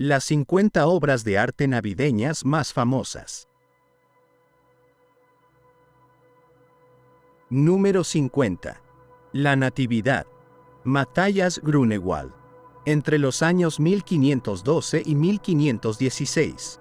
Las 50 obras de arte navideñas más famosas. Número 50. La Natividad. Matthias Grunewald. Entre los años 1512 y 1516.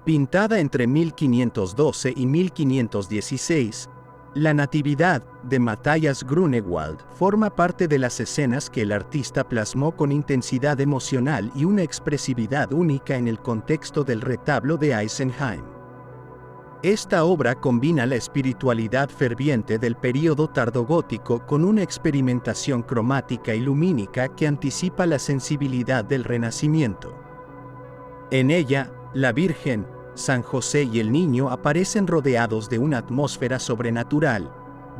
Pintada entre 1512 y 1516, la Natividad, de Matthias Grunewald, forma parte de las escenas que el artista plasmó con intensidad emocional y una expresividad única en el contexto del retablo de Eisenheim. Esta obra combina la espiritualidad ferviente del período tardogótico con una experimentación cromática y lumínica que anticipa la sensibilidad del Renacimiento. En ella, la Virgen, San José y el Niño aparecen rodeados de una atmósfera sobrenatural,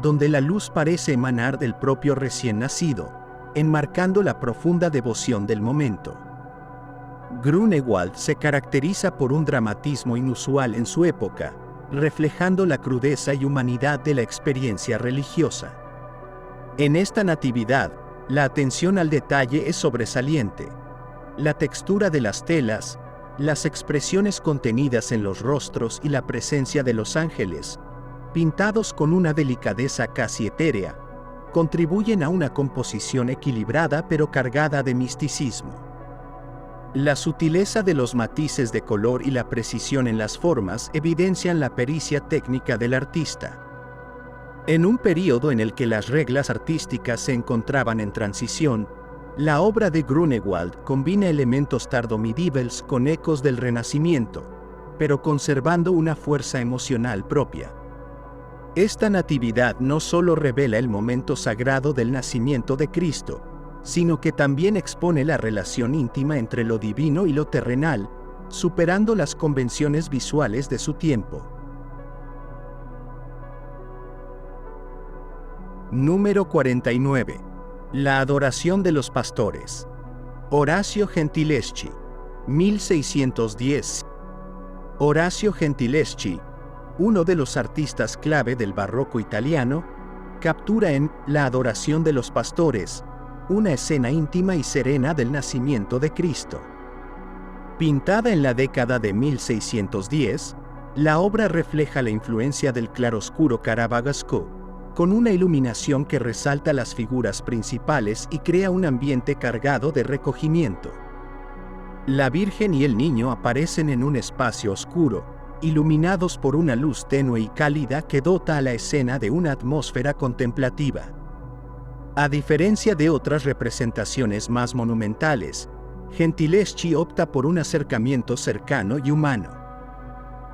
donde la luz parece emanar del propio recién nacido, enmarcando la profunda devoción del momento. Grunewald se caracteriza por un dramatismo inusual en su época, reflejando la crudeza y humanidad de la experiencia religiosa. En esta Natividad, la atención al detalle es sobresaliente. La textura de las telas, las expresiones contenidas en los rostros y la presencia de los ángeles, pintados con una delicadeza casi etérea, contribuyen a una composición equilibrada pero cargada de misticismo. La sutileza de los matices de color y la precisión en las formas evidencian la pericia técnica del artista. En un período en el que las reglas artísticas se encontraban en transición, la obra de Grunewald combina elementos tardomedievales con ecos del Renacimiento, pero conservando una fuerza emocional propia. Esta Natividad no solo revela el momento sagrado del nacimiento de Cristo, sino que también expone la relación íntima entre lo divino y lo terrenal, superando las convenciones visuales de su tiempo. Número 49. La adoración de los pastores. Orazio Gentileschi, 1610. Orazio Gentileschi, uno de los artistas clave del barroco italiano, captura en La adoración de los pastores una escena íntima y serena del nacimiento de Cristo. Pintada en la década de 1610, la obra refleja la influencia del claroscuro caravagesco, con una iluminación que resalta las figuras principales y crea un ambiente cargado de recogimiento. La Virgen y el Niño aparecen en un espacio oscuro, iluminados por una luz tenue y cálida que dota a la escena de una atmósfera contemplativa. A diferencia de otras representaciones más monumentales, Gentileschi opta por un acercamiento cercano y humano.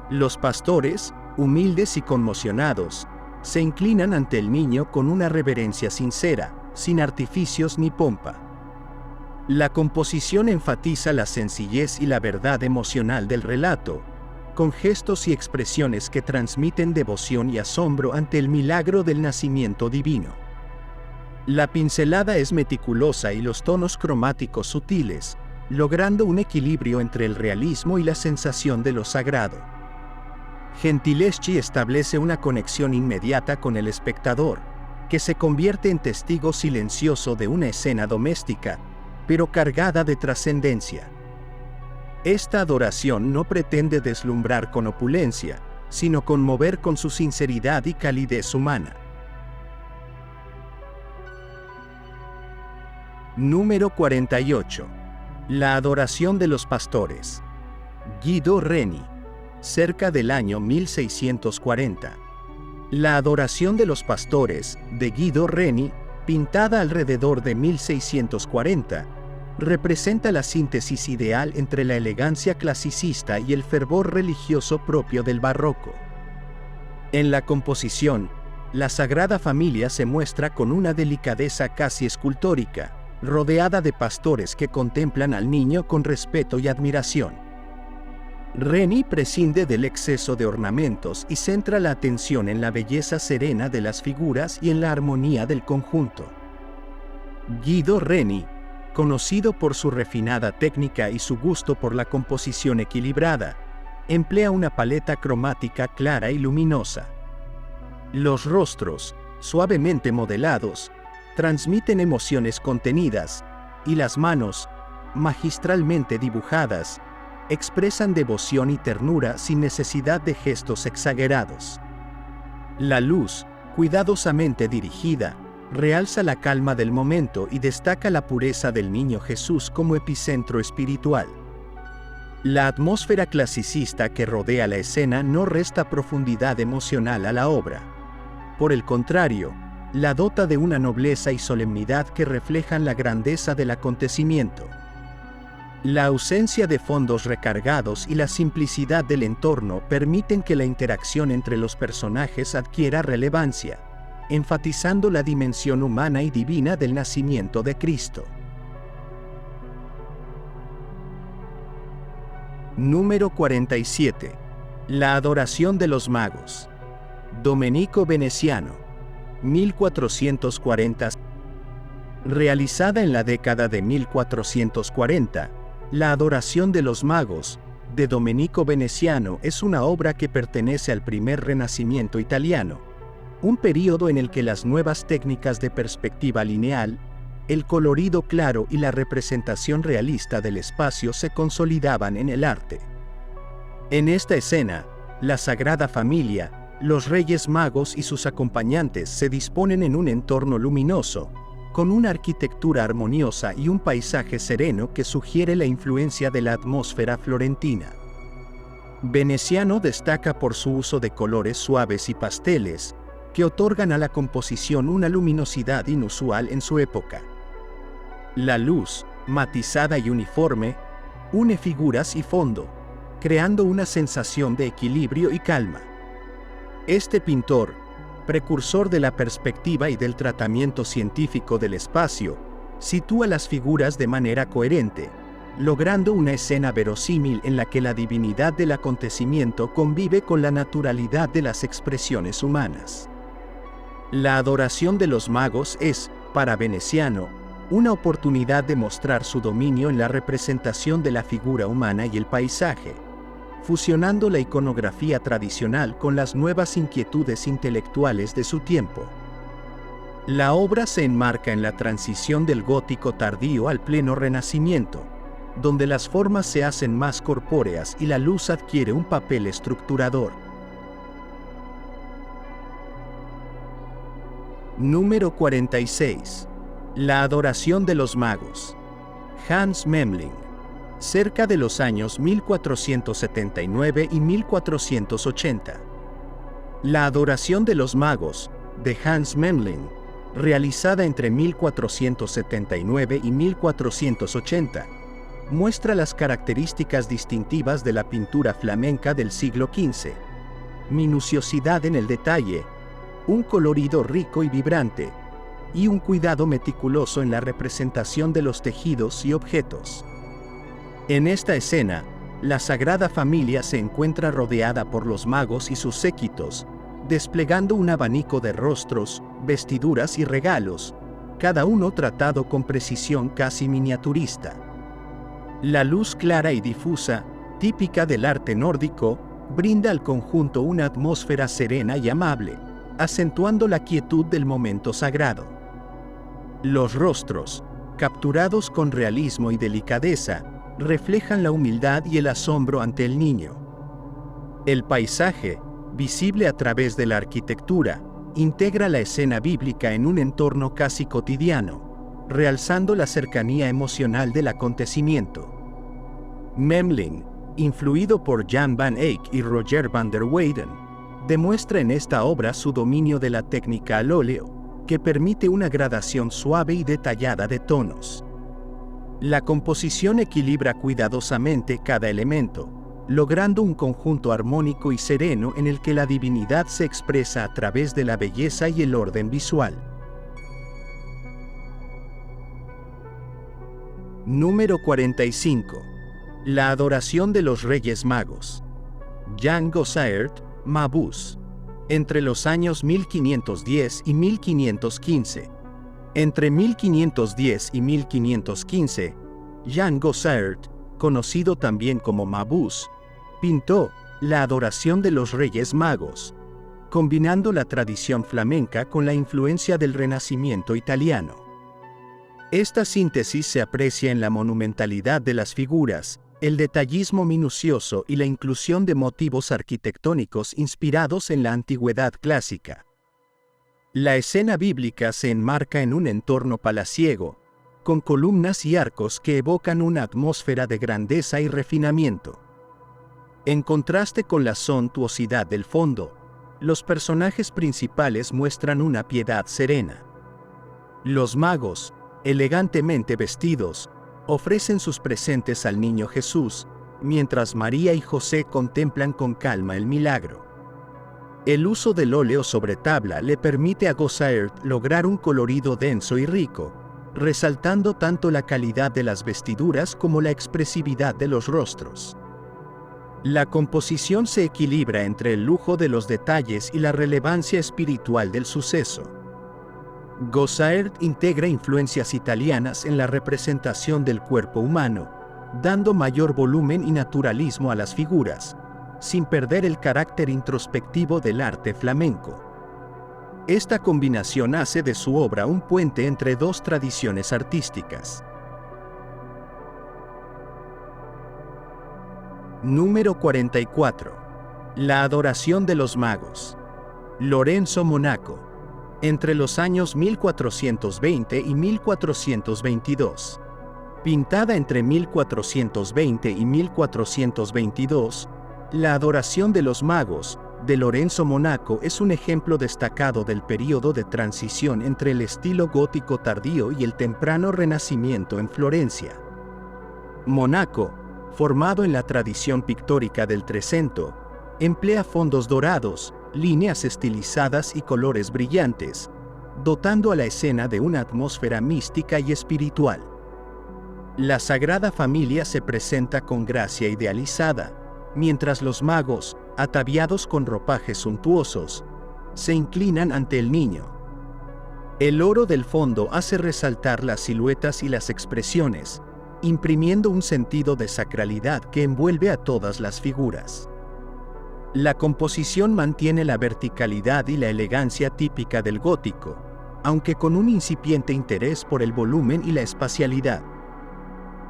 Los pastores, humildes y conmocionados, se inclinan ante el niño con una reverencia sincera, sin artificios ni pompa. La composición enfatiza la sencillez y la verdad emocional del relato, con gestos y expresiones que transmiten devoción y asombro ante el milagro del nacimiento divino. La pincelada es meticulosa y los tonos cromáticos sutiles, logrando un equilibrio entre el realismo y la sensación de lo sagrado. Gentileschi establece una conexión inmediata con el espectador, que se convierte en testigo silencioso de una escena doméstica, pero cargada de trascendencia. Esta adoración no pretende deslumbrar con opulencia, sino conmover con su sinceridad y calidez humana. Número 48. La adoración de los pastores. Guido Reni. Cerca del año 1640. La adoración de los pastores, de Guido Reni, pintada alrededor de 1640, representa la síntesis ideal entre la elegancia clasicista y el fervor religioso propio del barroco. En la composición, la Sagrada Familia se muestra con una delicadeza casi escultórica, rodeada de pastores que contemplan al niño con respeto y admiración. Reni prescinde del exceso de ornamentos y centra la atención en la belleza serena de las figuras y en la armonía del conjunto. Guido Reni, conocido por su refinada técnica y su gusto por la composición equilibrada, emplea una paleta cromática clara y luminosa. Los rostros, suavemente modelados, transmiten emociones contenidas, y las manos, magistralmente dibujadas, expresan devoción y ternura sin necesidad de gestos exagerados. La luz, cuidadosamente dirigida, realza la calma del momento y destaca la pureza del niño Jesús como epicentro espiritual. La atmósfera clasicista que rodea la escena no resta profundidad emocional a la obra. Por el contrario, la dota de una nobleza y solemnidad que reflejan la grandeza del acontecimiento. La ausencia de fondos recargados y la simplicidad del entorno permiten que la interacción entre los personajes adquiera relevancia, enfatizando la dimensión humana y divina del nacimiento de Cristo. Número 47. La adoración de los magos. Domenico Veneziano, 1440. Realizada en la década de 1440, La adoración de los magos, de Domenico Veneziano, es una obra que pertenece al primer Renacimiento italiano, un período en el que las nuevas técnicas de perspectiva lineal, el colorido claro y la representación realista del espacio se consolidaban en el arte. En esta escena, la Sagrada Familia, los Reyes Magos y sus acompañantes se disponen en un entorno luminoso, con una arquitectura armoniosa y un paisaje sereno que sugiere la influencia de la atmósfera florentina. Veneziano destaca por su uso de colores suaves y pasteles, que otorgan a la composición una luminosidad inusual en su época. La luz, matizada y uniforme, une figuras y fondo, creando una sensación de equilibrio y calma. Este pintor, precursor de la perspectiva y del tratamiento científico del espacio, sitúa las figuras de manera coherente, logrando una escena verosímil en la que la divinidad del acontecimiento convive con la naturalidad de las expresiones humanas. La adoración de los magos es, para Veneziano, una oportunidad de mostrar su dominio en la representación de la figura humana y el paisaje, fusionando la iconografía tradicional con las nuevas inquietudes intelectuales de su tiempo. La obra se enmarca en la transición del gótico tardío al pleno renacimiento, donde las formas se hacen más corpóreas y la luz adquiere un papel estructurador. Número 46. La adoración de los magos. Hans Memling. Cerca de los años 1479 y 1480. La adoración de los magos, de Hans Memling, realizada entre 1479 y 1480, muestra las características distintivas de la pintura flamenca del siglo XV: minuciosidad en el detalle, un colorido rico y vibrante, y un cuidado meticuloso en la representación de los tejidos y objetos. En esta escena, la Sagrada Familia se encuentra rodeada por los magos y sus séquitos, desplegando un abanico de rostros, vestiduras y regalos, cada uno tratado con precisión casi miniaturista. La luz clara y difusa, típica del arte nórdico, brinda al conjunto una atmósfera serena y amable, acentuando la quietud del momento sagrado. Los rostros, capturados con realismo y delicadeza, reflejan la humildad y el asombro ante el niño. El paisaje, visible a través de la arquitectura, integra la escena bíblica en un entorno casi cotidiano, realzando la cercanía emocional del acontecimiento. Memling, influido por Jan van Eyck y Roger van der Weyden, demuestra en esta obra su dominio de la técnica al óleo, que permite una gradación suave y detallada de tonos. La composición equilibra cuidadosamente cada elemento, logrando un conjunto armónico y sereno en el que la divinidad se expresa a través de la belleza y el orden visual. Número 45. La adoración de los Reyes Magos. Jan Gossaert, Mabuse. Entre los años 1510 y 1515. Entre 1510 y 1515, Jan Gossaert, conocido también como Mabuse, pintó La adoración de los Reyes Magos, combinando la tradición flamenca con la influencia del Renacimiento italiano. Esta síntesis se aprecia en la monumentalidad de las figuras, el detallismo minucioso y la inclusión de motivos arquitectónicos inspirados en la antigüedad clásica. La escena bíblica se enmarca en un entorno palaciego, con columnas y arcos que evocan una atmósfera de grandeza y refinamiento. En contraste con la suntuosidad del fondo, los personajes principales muestran una piedad serena. Los magos, elegantemente vestidos, ofrecen sus presentes al niño Jesús, mientras María y José contemplan con calma el milagro. El uso del óleo sobre tabla le permite a Gossaert lograr un colorido denso y rico, resaltando tanto la calidad de las vestiduras como la expresividad de los rostros. La composición se equilibra entre el lujo de los detalles y la relevancia espiritual del suceso. Gossaert integra influencias italianas en la representación del cuerpo humano, dando mayor volumen y naturalismo a las figuras, sin perder el carácter introspectivo del arte flamenco. Esta combinación hace de su obra un puente entre dos tradiciones artísticas. Número 44. La adoración de los magos. Lorenzo Monaco. Entre los años 1420 y 1422. Pintada entre 1420 y 1422, La adoración de los magos, de Lorenzo Monaco es un ejemplo destacado del período de transición entre el estilo gótico tardío y el temprano Renacimiento en Florencia. Monaco, formado en la tradición pictórica del Trecento, emplea fondos dorados, líneas estilizadas y colores brillantes, dotando a la escena de una atmósfera mística y espiritual. La Sagrada Familia se presenta con gracia idealizada, mientras los magos, ataviados con ropajes suntuosos, se inclinan ante el niño. El oro del fondo hace resaltar las siluetas y las expresiones, imprimiendo un sentido de sacralidad que envuelve a todas las figuras. La composición mantiene la verticalidad y la elegancia típica del gótico, aunque con un incipiente interés por el volumen y la espacialidad.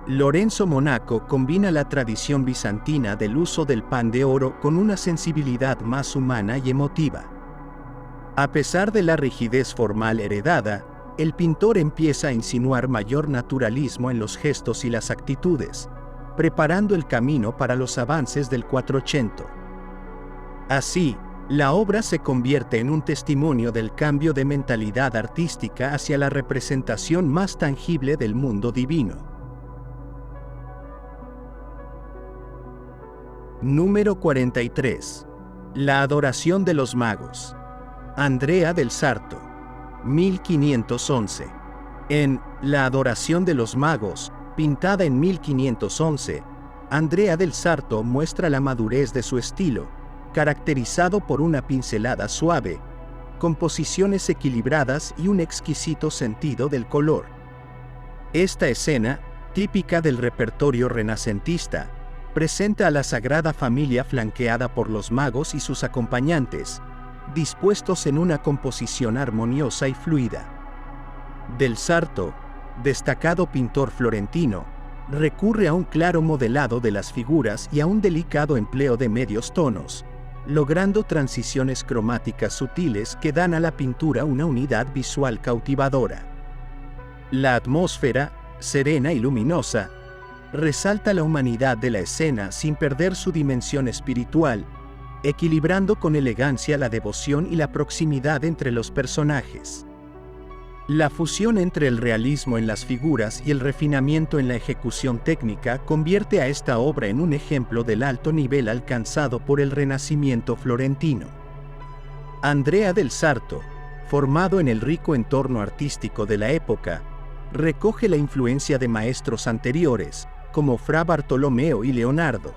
Lorenzo Monaco combina la tradición bizantina del uso del pan de oro con una sensibilidad más humana y emotiva. A pesar de la rigidez formal heredada, el pintor empieza a insinuar mayor naturalismo en los gestos y las actitudes, preparando el camino para los avances del 480. Así, la obra se convierte en un testimonio del cambio de mentalidad artística hacia la representación más tangible del mundo divino. Número 43. La adoración de los magos. Andrea del Sarto, 1511. En La adoración de los magos, pintada en 1511, Andrea del Sarto muestra la madurez de su estilo, caracterizado por una pincelada suave, composiciones equilibradas y un exquisito sentido del color. Esta escena, típica del repertorio renacentista, presenta a la Sagrada Familia flanqueada por los magos y sus acompañantes, dispuestos en una composición armoniosa y fluida. Del Sarto, destacado pintor florentino, recurre a un claro modelado de las figuras y a un delicado empleo de medios tonos, logrando transiciones cromáticas sutiles que dan a la pintura una unidad visual cautivadora. La atmósfera, serena y luminosa, resalta la humanidad de la escena sin perder su dimensión espiritual, equilibrando con elegancia la devoción y la proximidad entre los personajes. La fusión entre el realismo en las figuras y el refinamiento en la ejecución técnica convierte a esta obra en un ejemplo del alto nivel alcanzado por el Renacimiento florentino. Andrea del Sarto, formado en el rico entorno artístico de la época, recoge la influencia de maestros anteriores, como Fra Bartolomeo y Leonardo,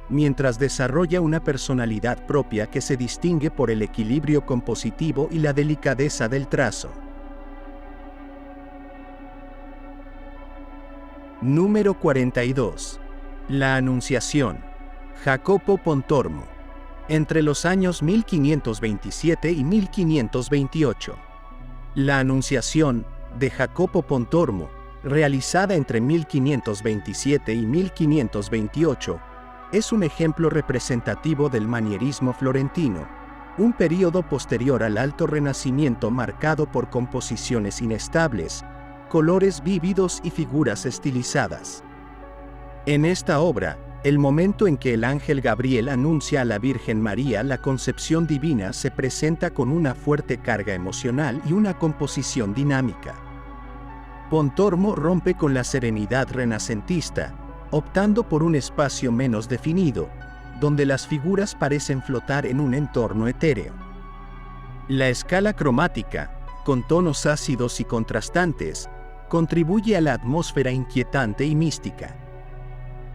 mientras desarrolla una personalidad propia que se distingue por el equilibrio compositivo y la delicadeza del trazo. Número 42. La Anunciación. Jacopo Pontormo. Entre los años 1527 y 1528. La Anunciación, de Jacopo Pontormo, realizada entre 1527 y 1528, es un ejemplo representativo del manierismo florentino, un período posterior al Alto Renacimiento marcado por composiciones inestables, colores vívidos y figuras estilizadas. En esta obra, el momento en que el ángel Gabriel anuncia a la Virgen María la concepción divina se presenta con una fuerte carga emocional y una composición dinámica. Pontormo rompe con la serenidad renacentista, optando por un espacio menos definido, donde las figuras parecen flotar en un entorno etéreo. La escala cromática, con tonos ácidos y contrastantes, contribuye a la atmósfera inquietante y mística.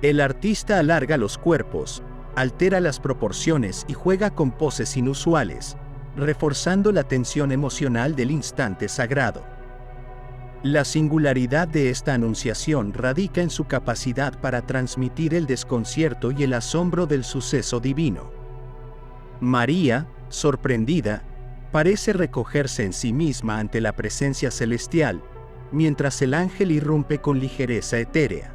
El artista alarga los cuerpos, altera las proporciones y juega con poses inusuales, reforzando la tensión emocional del instante sagrado. La singularidad de esta anunciación radica en su capacidad para transmitir el desconcierto y el asombro del suceso divino. María, sorprendida, parece recogerse en sí misma ante la presencia celestial, mientras el ángel irrumpe con ligereza etérea.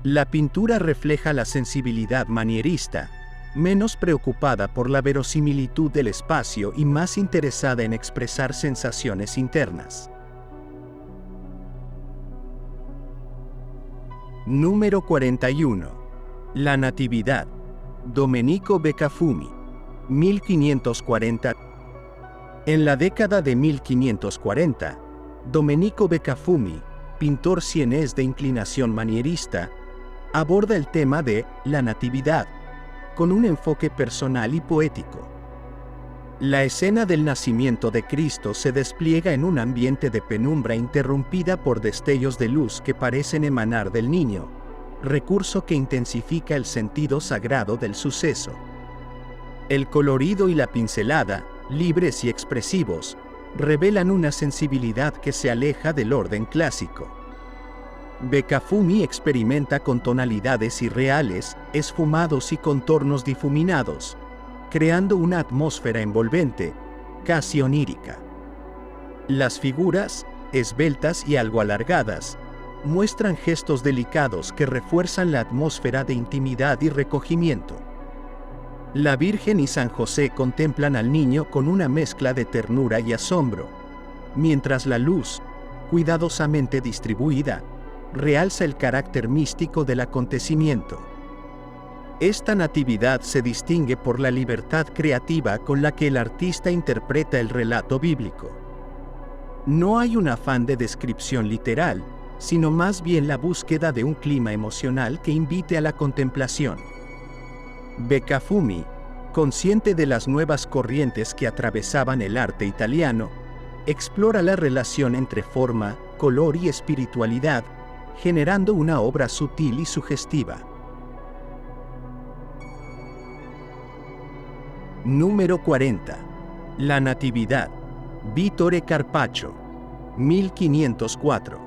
La pintura refleja la sensibilidad manierista, menos preocupada por la verosimilitud del espacio y más interesada en expresar sensaciones internas. Número 41. La Natividad. Domenico Beccafumi. 1540. En la década de 1540, Domenico Beccafumi, pintor sienés de inclinación manierista, aborda el tema de la Natividad, con un enfoque personal y poético. La escena del nacimiento de Cristo se despliega en un ambiente de penumbra interrumpida por destellos de luz que parecen emanar del niño, recurso que intensifica el sentido sagrado del suceso. El colorido y la pincelada, libres y expresivos, revelan una sensibilidad que se aleja del orden clásico. Beccafumi experimenta con tonalidades irreales, esfumados y contornos difuminados, creando una atmósfera envolvente, casi onírica. Las figuras, esbeltas y algo alargadas, muestran gestos delicados que refuerzan la atmósfera de intimidad y recogimiento. La Virgen y San José contemplan al niño con una mezcla de ternura y asombro, mientras la luz, cuidadosamente distribuida, realza el carácter místico del acontecimiento. Esta natividad se distingue por la libertad creativa con la que el artista interpreta el relato bíblico. No hay un afán de descripción literal, sino más bien la búsqueda de un clima emocional que invite a la contemplación. Beccafumi, consciente de las nuevas corrientes que atravesaban el arte italiano, explora la relación entre forma, color y espiritualidad, generando una obra sutil y sugestiva. Número 40. La Natividad. Vittore Carpaccio. 1504.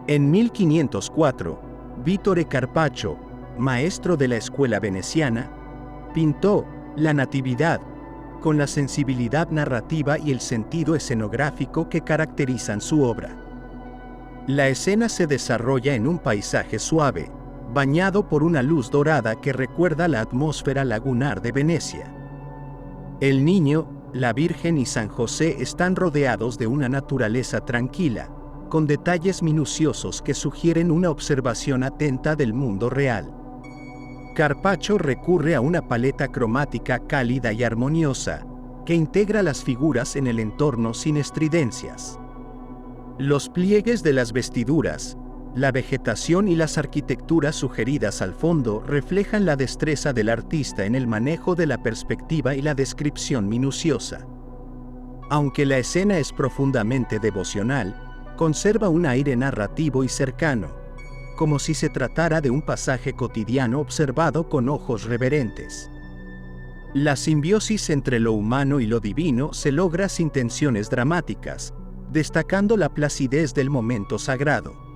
En 1504, Vittore Carpaccio, maestro de la escuela veneciana, pintó la Natividad con la sensibilidad narrativa y el sentido escenográfico que caracterizan su obra. La escena se desarrolla en un paisaje suave, bañado por una luz dorada que recuerda la atmósfera lagunar de Venecia. El niño, la Virgen y San José están rodeados de una naturaleza tranquila, con detalles minuciosos que sugieren una observación atenta del mundo real. Carpaccio recurre a una paleta cromática cálida y armoniosa, que integra las figuras en el entorno sin estridencias. Los pliegues de las vestiduras, la vegetación y las arquitecturas sugeridas al fondo reflejan la destreza del artista en el manejo de la perspectiva y la descripción minuciosa. Aunque la escena es profundamente devocional, conserva un aire narrativo y cercano, como si se tratara de un pasaje cotidiano observado con ojos reverentes. La simbiosis entre lo humano y lo divino se logra sin tensiones dramáticas, destacando la placidez del momento sagrado.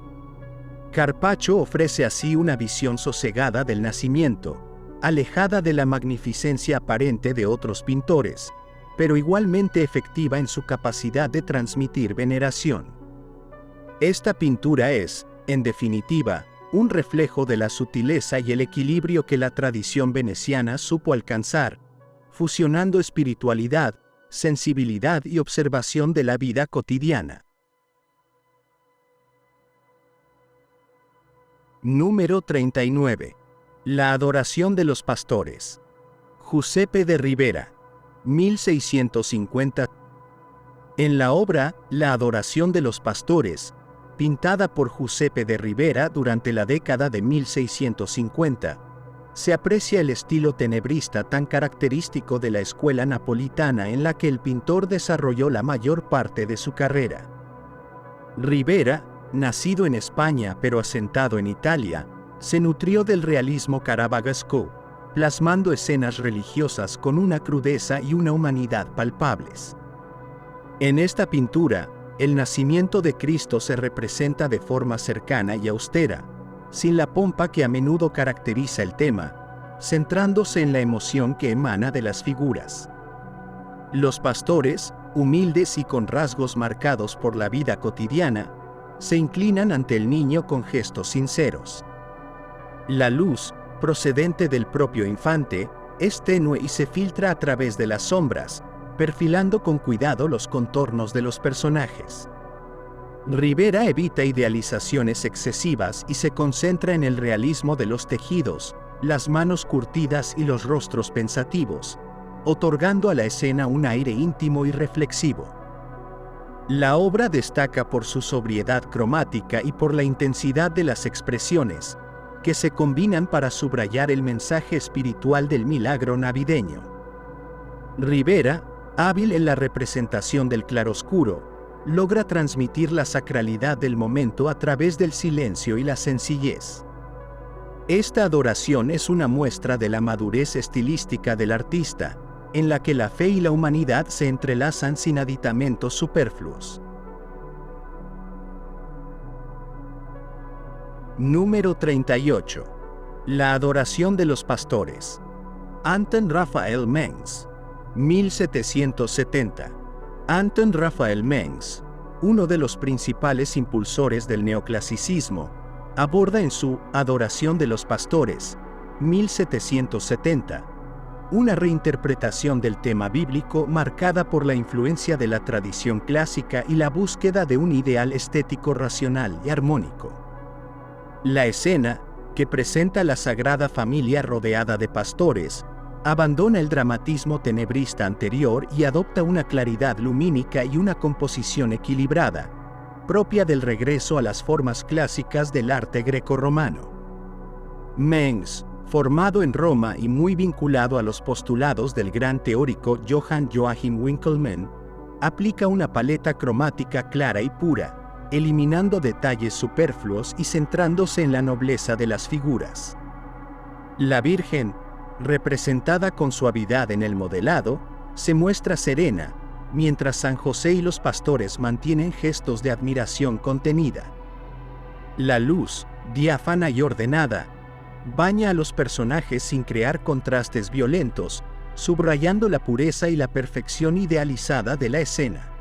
Carpaccio ofrece así una visión sosegada del nacimiento, alejada de la magnificencia aparente de otros pintores, pero igualmente efectiva en su capacidad de transmitir veneración. Esta pintura es, en definitiva, un reflejo de la sutileza y el equilibrio que la tradición veneciana supo alcanzar, fusionando espiritualidad, sensibilidad y observación de la vida cotidiana. Número 39. La adoración de los pastores. Giuseppe de Ribera, 1650. En la obra La adoración de los pastores, pintada por Giuseppe de Ribera durante la década de 1650, se aprecia el estilo tenebrista tan característico de la escuela napolitana en la que el pintor desarrolló la mayor parte de su carrera. Ribera, nacido en España pero asentado en Italia, se nutrió del realismo caravagesco, plasmando escenas religiosas con una crudeza y una humanidad palpables. En esta pintura, el nacimiento de Cristo se representa de forma cercana y austera, sin la pompa que a menudo caracteriza el tema, centrándose en la emoción que emana de las figuras. Los pastores, humildes y con rasgos marcados por la vida cotidiana, se inclinan ante el niño con gestos sinceros. La luz, procedente del propio infante, es tenue y se filtra a través de las sombras, perfilando con cuidado los contornos de los personajes. Ribera evita idealizaciones excesivas y se concentra en el realismo de los tejidos, las manos curtidas y los rostros pensativos, otorgando a la escena un aire íntimo y reflexivo. La obra destaca por su sobriedad cromática y por la intensidad de las expresiones, que se combinan para subrayar el mensaje espiritual del milagro navideño. Ribera, hábil en la representación del claroscuro, logra transmitir la sacralidad del momento a través del silencio y la sencillez. Esta adoración es una muestra de la madurez estilística del artista, en la que la fe y la humanidad se entrelazan sin aditamentos superfluos. Número 38. La adoración de los pastores. Anton Raphael Mengs, 1770. Anton Raphael Mengs, uno de los principales impulsores del neoclasicismo, aborda en su Adoración de los pastores, 1770, una reinterpretación del tema bíblico marcada por la influencia de la tradición clásica y la búsqueda de un ideal estético racional y armónico. La escena, que presenta a la Sagrada Familia rodeada de pastores, abandona el dramatismo tenebrista anterior y adopta una claridad lumínica y una composición equilibrada, propia del regreso a las formas clásicas del arte grecorromano. Mengs, formado en Roma y muy vinculado a los postulados del gran teórico Johann Joachim Winckelmann, aplica una paleta cromática clara y pura, eliminando detalles superfluos y centrándose en la nobleza de las figuras. La Virgen, representada con suavidad en el modelado, se muestra serena, mientras San José y los pastores mantienen gestos de admiración contenida. La luz, diáfana y ordenada, baña a los personajes sin crear contrastes violentos, subrayando la pureza y la perfección idealizada de la escena.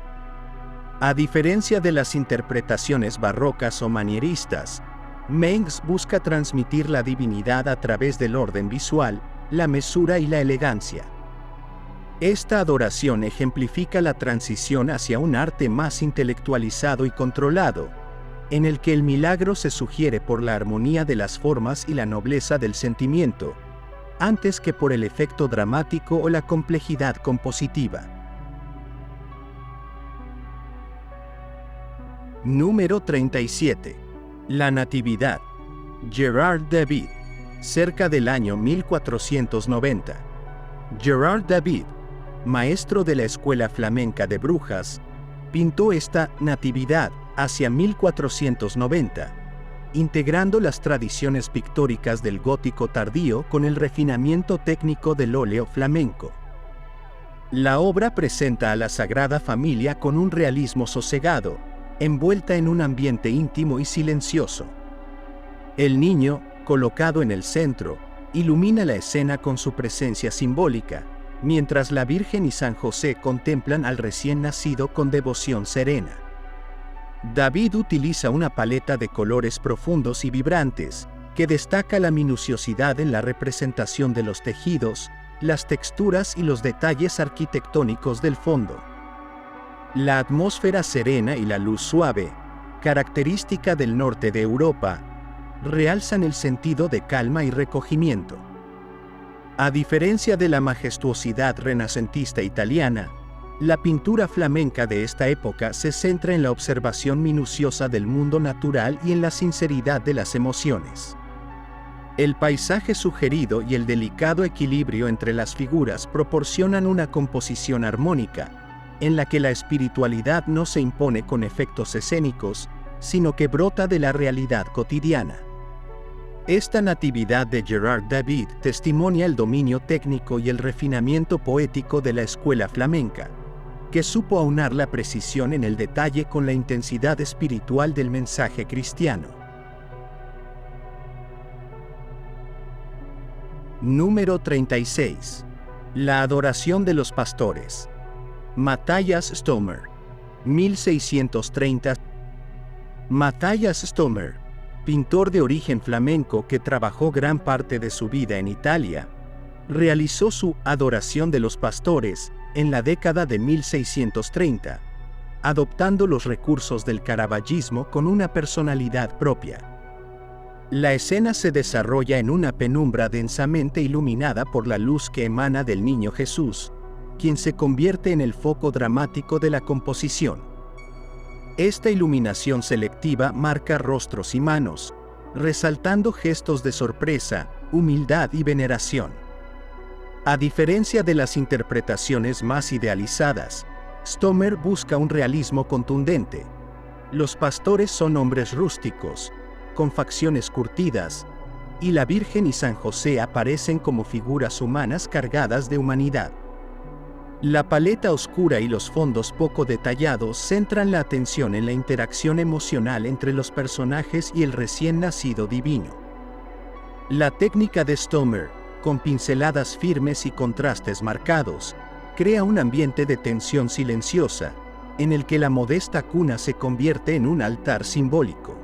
A diferencia de las interpretaciones barrocas o manieristas, Mengs busca transmitir la divinidad a través del orden visual, la mesura y la elegancia. Esta adoración ejemplifica la transición hacia un arte más intelectualizado y controlado, en el que el milagro se sugiere por la armonía de las formas y la nobleza del sentimiento, antes que por el efecto dramático o la complejidad compositiva. Número 37. La Natividad. Gerard David, cerca del año 1490. Gerard David, maestro de la escuela flamenca de Brujas, pintó esta Natividad hacia 1490, integrando las tradiciones pictóricas del gótico tardío con el refinamiento técnico del óleo flamenco. La obra presenta a la Sagrada Familia con un realismo sosegado, envuelta en un ambiente íntimo y silencioso. El niño, colocado en el centro, ilumina la escena con su presencia simbólica, mientras la Virgen y San José contemplan al recién nacido con devoción serena. David utiliza una paleta de colores profundos y vibrantes, que destaca la minuciosidad en la representación de los tejidos, las texturas y los detalles arquitectónicos del fondo. La atmósfera serena y la luz suave, característica del norte de Europa, realzan el sentido de calma y recogimiento. A diferencia de la majestuosidad renacentista italiana, la pintura flamenca de esta época se centra en la observación minuciosa del mundo natural y en la sinceridad de las emociones. El paisaje sugerido y el delicado equilibrio entre las figuras proporcionan una composición armónica, en la que la espiritualidad no se impone con efectos escénicos, sino que brota de la realidad cotidiana. Esta natividad de Gerard David testimonia el dominio técnico y el refinamiento poético de la escuela flamenca, que supo aunar la precisión en el detalle con la intensidad espiritual del mensaje cristiano. Número 36. La adoración de los pastores. Matthias Stomer, 1630. Matthias Stomer, pintor de origen flamenco que trabajó gran parte de su vida en Italia, realizó su Adoración de los Pastores en la década de 1630, adoptando los recursos del caravallismo con una personalidad propia. La escena se desarrolla en una penumbra densamente iluminada por la luz que emana del Niño Jesús, quien se convierte en el foco dramático de la composición. Esta iluminación selectiva marca rostros y manos, resaltando gestos de sorpresa, humildad y veneración. A diferencia de las interpretaciones más idealizadas, Stomer busca un realismo contundente. Los pastores son hombres rústicos, con facciones curtidas, y la Virgen y San José aparecen como figuras humanas cargadas de humanidad. La paleta oscura y los fondos poco detallados centran la atención en la interacción emocional entre los personajes y el recién nacido divino. La técnica de Stomer, con pinceladas firmes y contrastes marcados, crea un ambiente de tensión silenciosa, en el que la modesta cuna se convierte en un altar simbólico.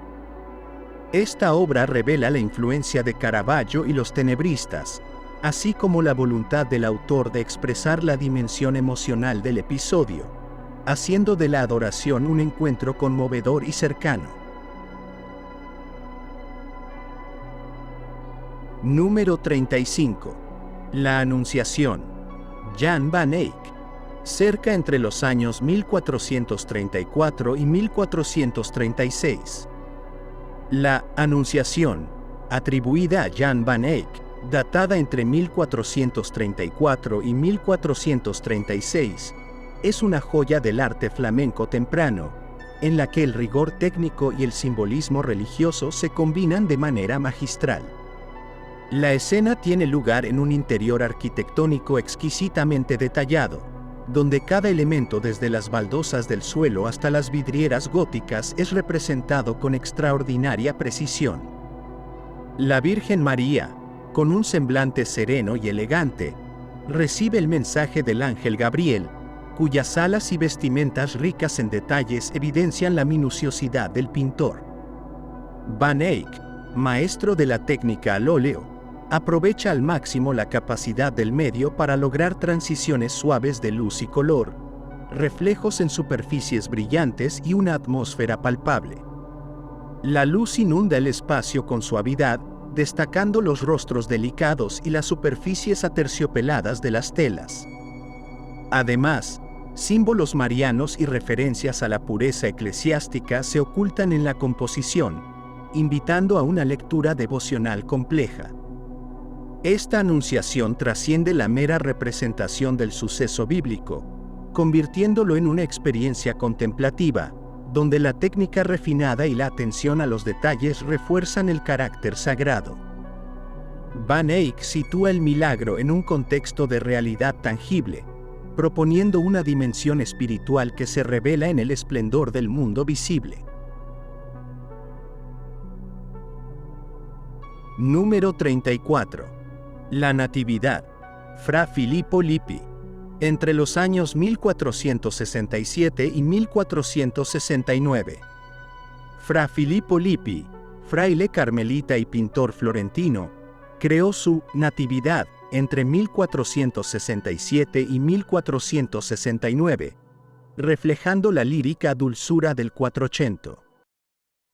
Esta obra revela la influencia de Caravaggio y los tenebristas, así como la voluntad del autor de expresar la dimensión emocional del episodio, haciendo de la adoración un encuentro conmovedor y cercano. Número 35. La Anunciación. Jan van Eyck. Cerca entre los años 1434 y 1436. La Anunciación, atribuida a Jan van Eyck, datada entre 1434 y 1436, es una joya del arte flamenco temprano, en la que el rigor técnico y el simbolismo religioso se combinan de manera magistral. La escena tiene lugar en un interior arquitectónico exquisitamente detallado, donde cada elemento desde las baldosas del suelo hasta las vidrieras góticas es representado con extraordinaria precisión. La Virgen María, con un semblante sereno y elegante, recibe el mensaje del ángel Gabriel, cuyas alas y vestimentas ricas en detalles evidencian la minuciosidad del pintor. Van Eyck, maestro de la técnica al óleo, aprovecha al máximo la capacidad del medio para lograr transiciones suaves de luz y color, reflejos en superficies brillantes y una atmósfera palpable. La luz inunda el espacio con suavidad, destacando los rostros delicados y las superficies aterciopeladas de las telas. Además, símbolos marianos y referencias a la pureza eclesiástica se ocultan en la composición, invitando a una lectura devocional compleja. Esta anunciación trasciende la mera representación del suceso bíblico, convirtiéndolo en una experiencia contemplativa, donde la técnica refinada y la atención a los detalles refuerzan el carácter sagrado. Van Eyck sitúa el milagro en un contexto de realidad tangible, proponiendo una dimensión espiritual que se revela en el esplendor del mundo visible. Número 34. La Natividad. Fra Filippo Lippi. Entre los años 1467 y 1469. Fra Filippo Lippi, fraile carmelita y pintor florentino, creó su Natividad entre 1467 y 1469, reflejando la lírica dulzura del Quattrocento.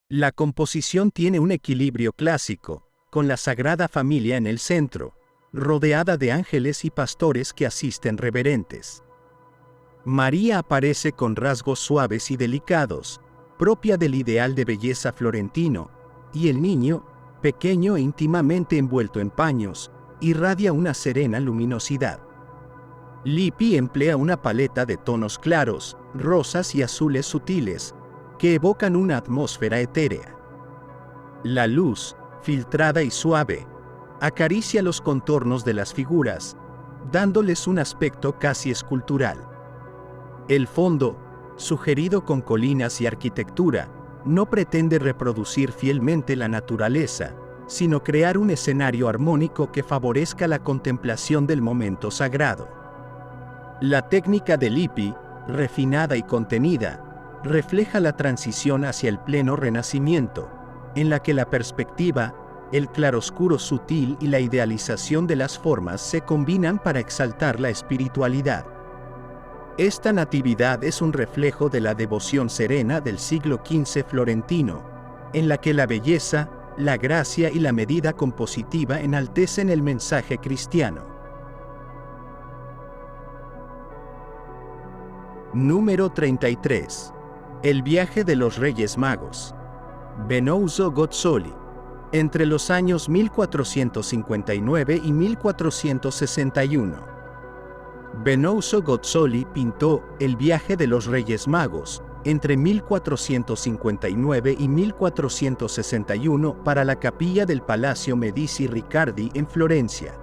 La composición tiene un equilibrio clásico, con la Sagrada Familia en el centro, rodeada de ángeles y pastores que asisten reverentes. María aparece con rasgos suaves y delicados, propia del ideal de belleza florentino, y el niño, pequeño e íntimamente envuelto en paños, irradia una serena luminosidad. Lippi emplea una paleta de tonos claros, rosas y azules sutiles, que evocan una atmósfera etérea. La luz, filtrada y suave, acaricia los contornos de las figuras, dándoles un aspecto casi escultural. El fondo, sugerido con colinas y arquitectura, no pretende reproducir fielmente la naturaleza, sino crear un escenario armónico que favorezca la contemplación del momento sagrado. La técnica de Lippi, refinada y contenida, refleja la transición hacia el pleno renacimiento, en la que la perspectiva, el claroscuro sutil y la idealización de las formas se combinan para exaltar la espiritualidad. Esta natividad es un reflejo de la devoción serena del siglo XV florentino, en la que la belleza, la gracia y la medida compositiva enaltecen el mensaje cristiano. Número 33. El viaje de los Reyes Magos. Benouso Gozzoli. Entre los años 1459 y 1461. Benouso Gozzoli pintó El viaje de los Reyes Magos, entre 1459 y 1461 para la capilla del Palacio Medici Riccardi en Florencia.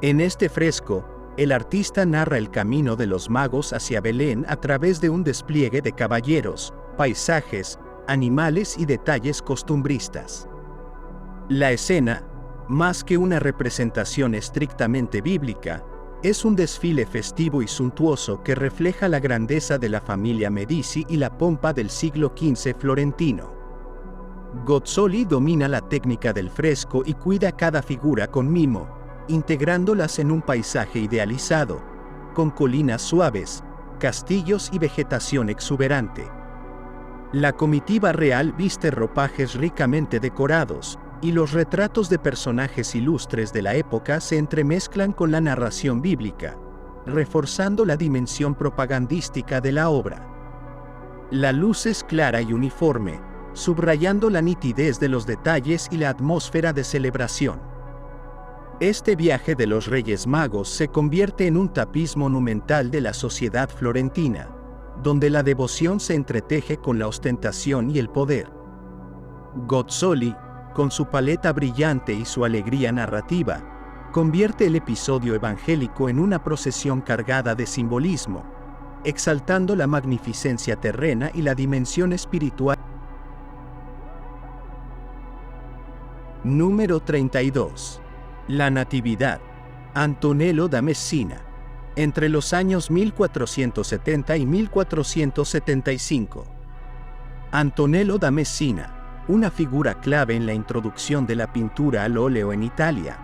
En este fresco, el artista narra el camino de los magos hacia Belén a través de un despliegue de caballeros, paisajes, animales y detalles costumbristas. La escena, más que una representación estrictamente bíblica, es un desfile festivo y suntuoso que refleja la grandeza de la familia Medici y la pompa del siglo XV florentino. Gozzoli domina la técnica del fresco y cuida cada figura con mimo, integrándolas en un paisaje idealizado, con colinas suaves, castillos y vegetación exuberante. La comitiva real viste ropajes ricamente decorados, y los retratos de personajes ilustres de la época se entremezclan con la narración bíblica, reforzando la dimensión propagandística de la obra. La luz es clara y uniforme, subrayando la nitidez de los detalles y la atmósfera de celebración. Este viaje de los Reyes Magos se convierte en un tapiz monumental de la sociedad florentina, donde la devoción se entreteje con la ostentación y el poder. Gozzoli, con su paleta brillante y su alegría narrativa, convierte el episodio evangélico en una procesión cargada de simbolismo, exaltando la magnificencia terrena y la dimensión espiritual. Número 32. La Natividad. Antonello da Messina. Entre los años 1470 y 1475. Antonello da Messina, una figura clave en la introducción de la pintura al óleo en Italia,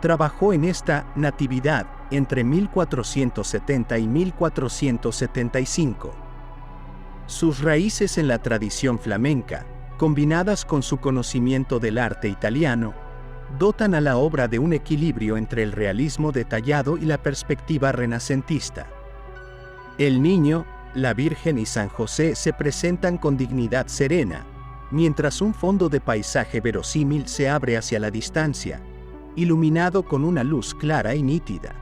trabajó en esta Natividad entre 1470 y 1475. Sus raíces en la tradición flamenca, combinadas con su conocimiento del arte italiano, dotan a la obra de un equilibrio entre el realismo detallado y la perspectiva renacentista. El niño, la Virgen y San José se presentan con dignidad serena, mientras un fondo de paisaje verosímil se abre hacia la distancia, iluminado con una luz clara y nítida.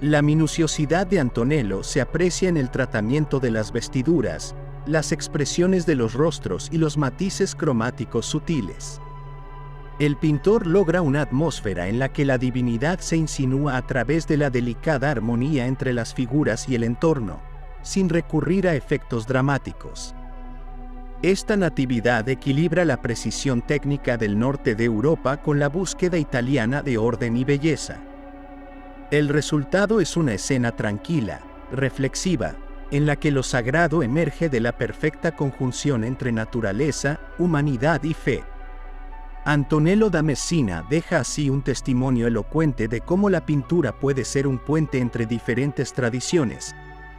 La minuciosidad de Antonello se aprecia en el tratamiento de las vestiduras, las expresiones de los rostros y los matices cromáticos sutiles. El pintor logra una atmósfera en la que la divinidad se insinúa a través de la delicada armonía entre las figuras y el entorno, sin recurrir a efectos dramáticos. Esta natividad equilibra la precisión técnica del norte de Europa con la búsqueda italiana de orden y belleza. El resultado es una escena tranquila, reflexiva, en la que lo sagrado emerge de la perfecta conjunción entre naturaleza, humanidad y fe. Antonello da Messina deja así un testimonio elocuente de cómo la pintura puede ser un puente entre diferentes tradiciones,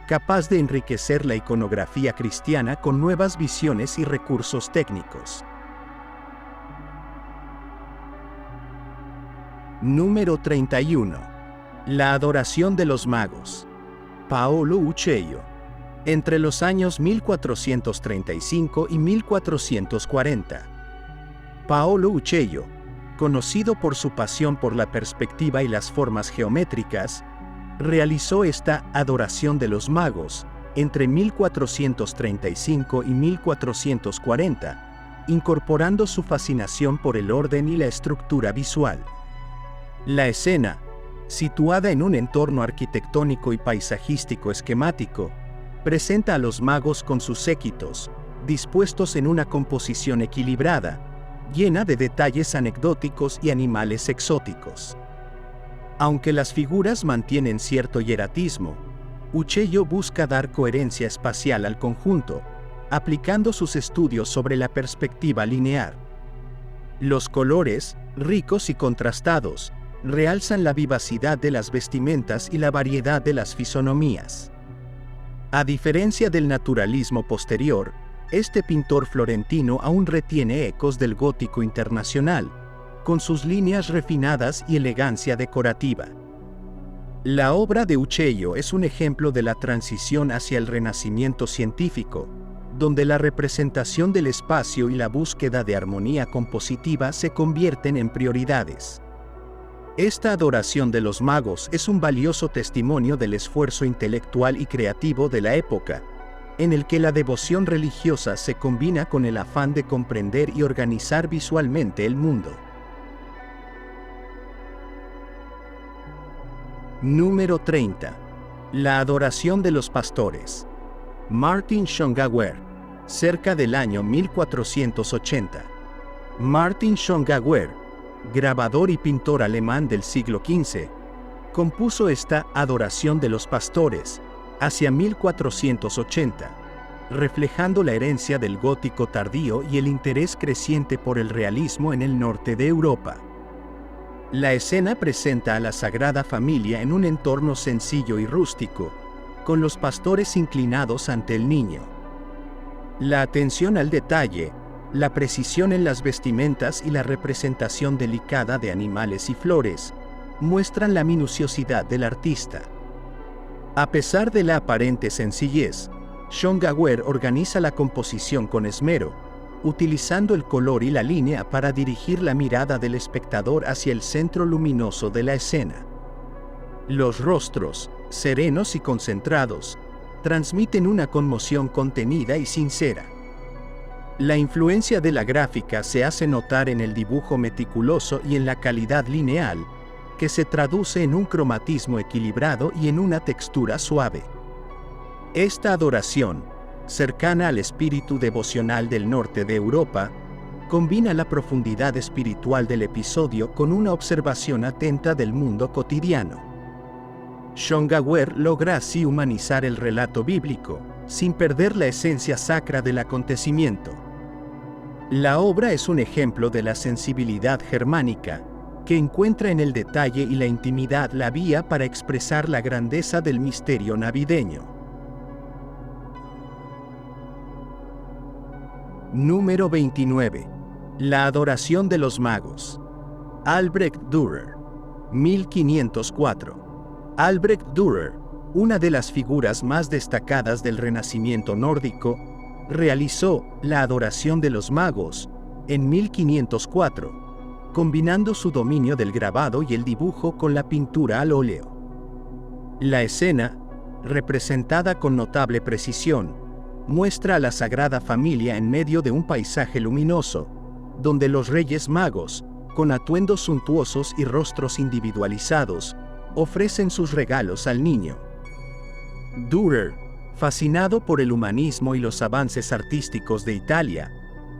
capaz de enriquecer la iconografía cristiana con nuevas visiones y recursos técnicos. Número 31. La adoración de los magos. Paolo Uccello. Entre los años 1435 y 1440. Paolo Uccello, conocido por su pasión por la perspectiva y las formas geométricas, realizó esta adoración de los magos entre 1435 y 1440, incorporando su fascinación por el orden y la estructura visual. La escena, situada en un entorno arquitectónico y paisajístico esquemático, presenta a los magos con sus séquitos, dispuestos en una composición equilibrada, llena de detalles anecdóticos y animales exóticos. Aunque las figuras mantienen cierto hieratismo, Uccello busca dar coherencia espacial al conjunto, aplicando sus estudios sobre la perspectiva lineal. Los colores, ricos y contrastados, realzan la vivacidad de las vestimentas y la variedad de las fisonomías. A diferencia del naturalismo posterior, este pintor florentino aún retiene ecos del gótico internacional, con sus líneas refinadas y elegancia decorativa. La obra de Uccello es un ejemplo de la transición hacia el renacimiento científico, donde la representación del espacio y la búsqueda de armonía compositiva se convierten en prioridades. Esta adoración de los magos es un valioso testimonio del esfuerzo intelectual y creativo de la época, en el que la devoción religiosa se combina con el afán de comprender y organizar visualmente el mundo. Número 30. La adoración de los pastores. Martin Schongauer, cerca del año 1480. Martin Schongauer, grabador y pintor alemán del siglo XV, compuso esta adoración de los pastores, hacia 1480, reflejando la herencia del gótico tardío y el interés creciente por el realismo en el norte de Europa. La escena presenta a la Sagrada Familia en un entorno sencillo y rústico, con los pastores inclinados ante el niño. La atención al detalle, la precisión en las vestimentas y la representación delicada de animales y flores, muestran la minuciosidad del artista. A pesar de la aparente sencillez, Schongauer organiza la composición con esmero, utilizando el color y la línea para dirigir la mirada del espectador hacia el centro luminoso de la escena. Los rostros, serenos y concentrados, transmiten una conmoción contenida y sincera. La influencia de la gráfica se hace notar en el dibujo meticuloso y en la calidad lineal, que se traduce en un cromatismo equilibrado y en una textura suave. Esta adoración, cercana al espíritu devocional del norte de Europa, combina la profundidad espiritual del episodio con una observación atenta del mundo cotidiano. Schongauer logra así humanizar el relato bíblico, sin perder la esencia sacra del acontecimiento. La obra es un ejemplo de la sensibilidad germánica, que encuentra en el detalle y la intimidad la vía para expresar la grandeza del misterio navideño. Número 29. La adoración de los magos. Albrecht Dürer, 1504. Albrecht Dürer, una de las figuras más destacadas del Renacimiento nórdico, realizó la adoración de los magos en 1504, combinando su dominio del grabado y el dibujo con la pintura al óleo. La escena, representada con notable precisión, muestra a la Sagrada Familia en medio de un paisaje luminoso, donde los Reyes Magos, con atuendos suntuosos y rostros individualizados, ofrecen sus regalos al niño. Dürer, fascinado por el humanismo y los avances artísticos de Italia,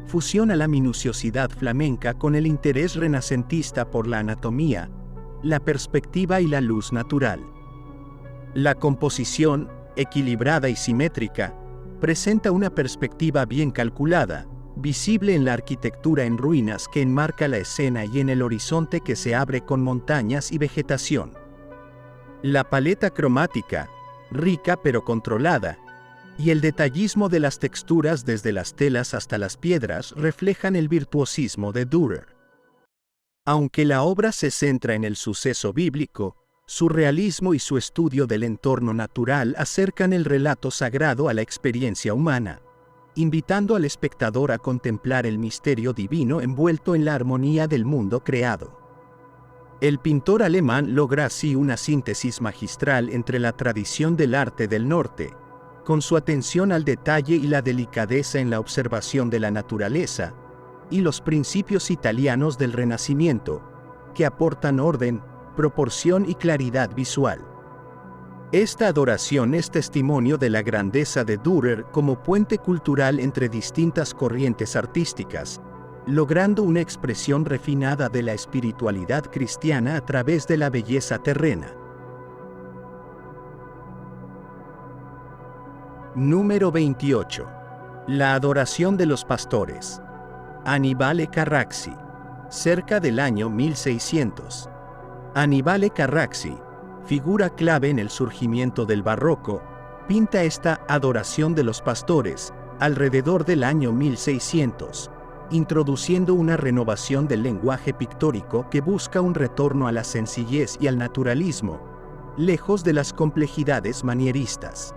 fusiona la minuciosidad flamenca con el interés renacentista por la anatomía, la perspectiva y la luz natural. La composición, equilibrada y simétrica, presenta una perspectiva bien calculada, visible en la arquitectura en ruinas que enmarca la escena y en el horizonte que se abre con montañas y vegetación. La paleta cromática, rica pero controlada, y el detallismo de las texturas desde las telas hasta las piedras reflejan el virtuosismo de Dürer. Aunque la obra se centra en el suceso bíblico, su realismo y su estudio del entorno natural acercan el relato sagrado a la experiencia humana, invitando al espectador a contemplar el misterio divino envuelto en la armonía del mundo creado. El pintor alemán logra así una síntesis magistral entre la tradición del arte del norte, con su atención al detalle y la delicadeza en la observación de la naturaleza, y los principios italianos del Renacimiento, que aportan orden, proporción y claridad visual. Esta adoración es testimonio de la grandeza de Dürer como puente cultural entre distintas corrientes artísticas, logrando una expresión refinada de la espiritualidad cristiana a través de la belleza terrena. Número 28. La adoración de los pastores. Annibale Carracci. Cerca del año 1600. Annibale Carracci, figura clave en el surgimiento del barroco, pinta esta adoración de los pastores alrededor del año 1600, introduciendo una renovación del lenguaje pictórico que busca un retorno a la sencillez y al naturalismo, lejos de las complejidades manieristas.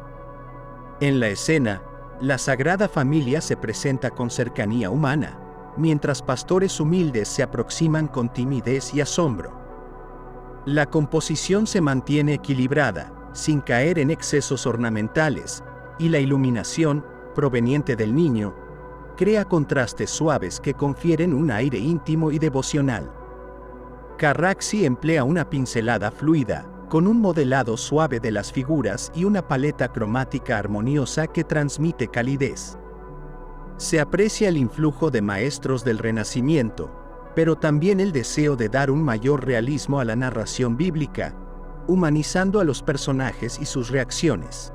En la escena, la Sagrada Familia se presenta con cercanía humana, mientras pastores humildes se aproximan con timidez y asombro. La composición se mantiene equilibrada, sin caer en excesos ornamentales, y la iluminación, proveniente del niño, crea contrastes suaves que confieren un aire íntimo y devocional. Carracci emplea una pincelada fluida, con un modelado suave de las figuras y una paleta cromática armoniosa que transmite calidez. Se aprecia el influjo de maestros del Renacimiento, pero también el deseo de dar un mayor realismo a la narración bíblica, humanizando a los personajes y sus reacciones.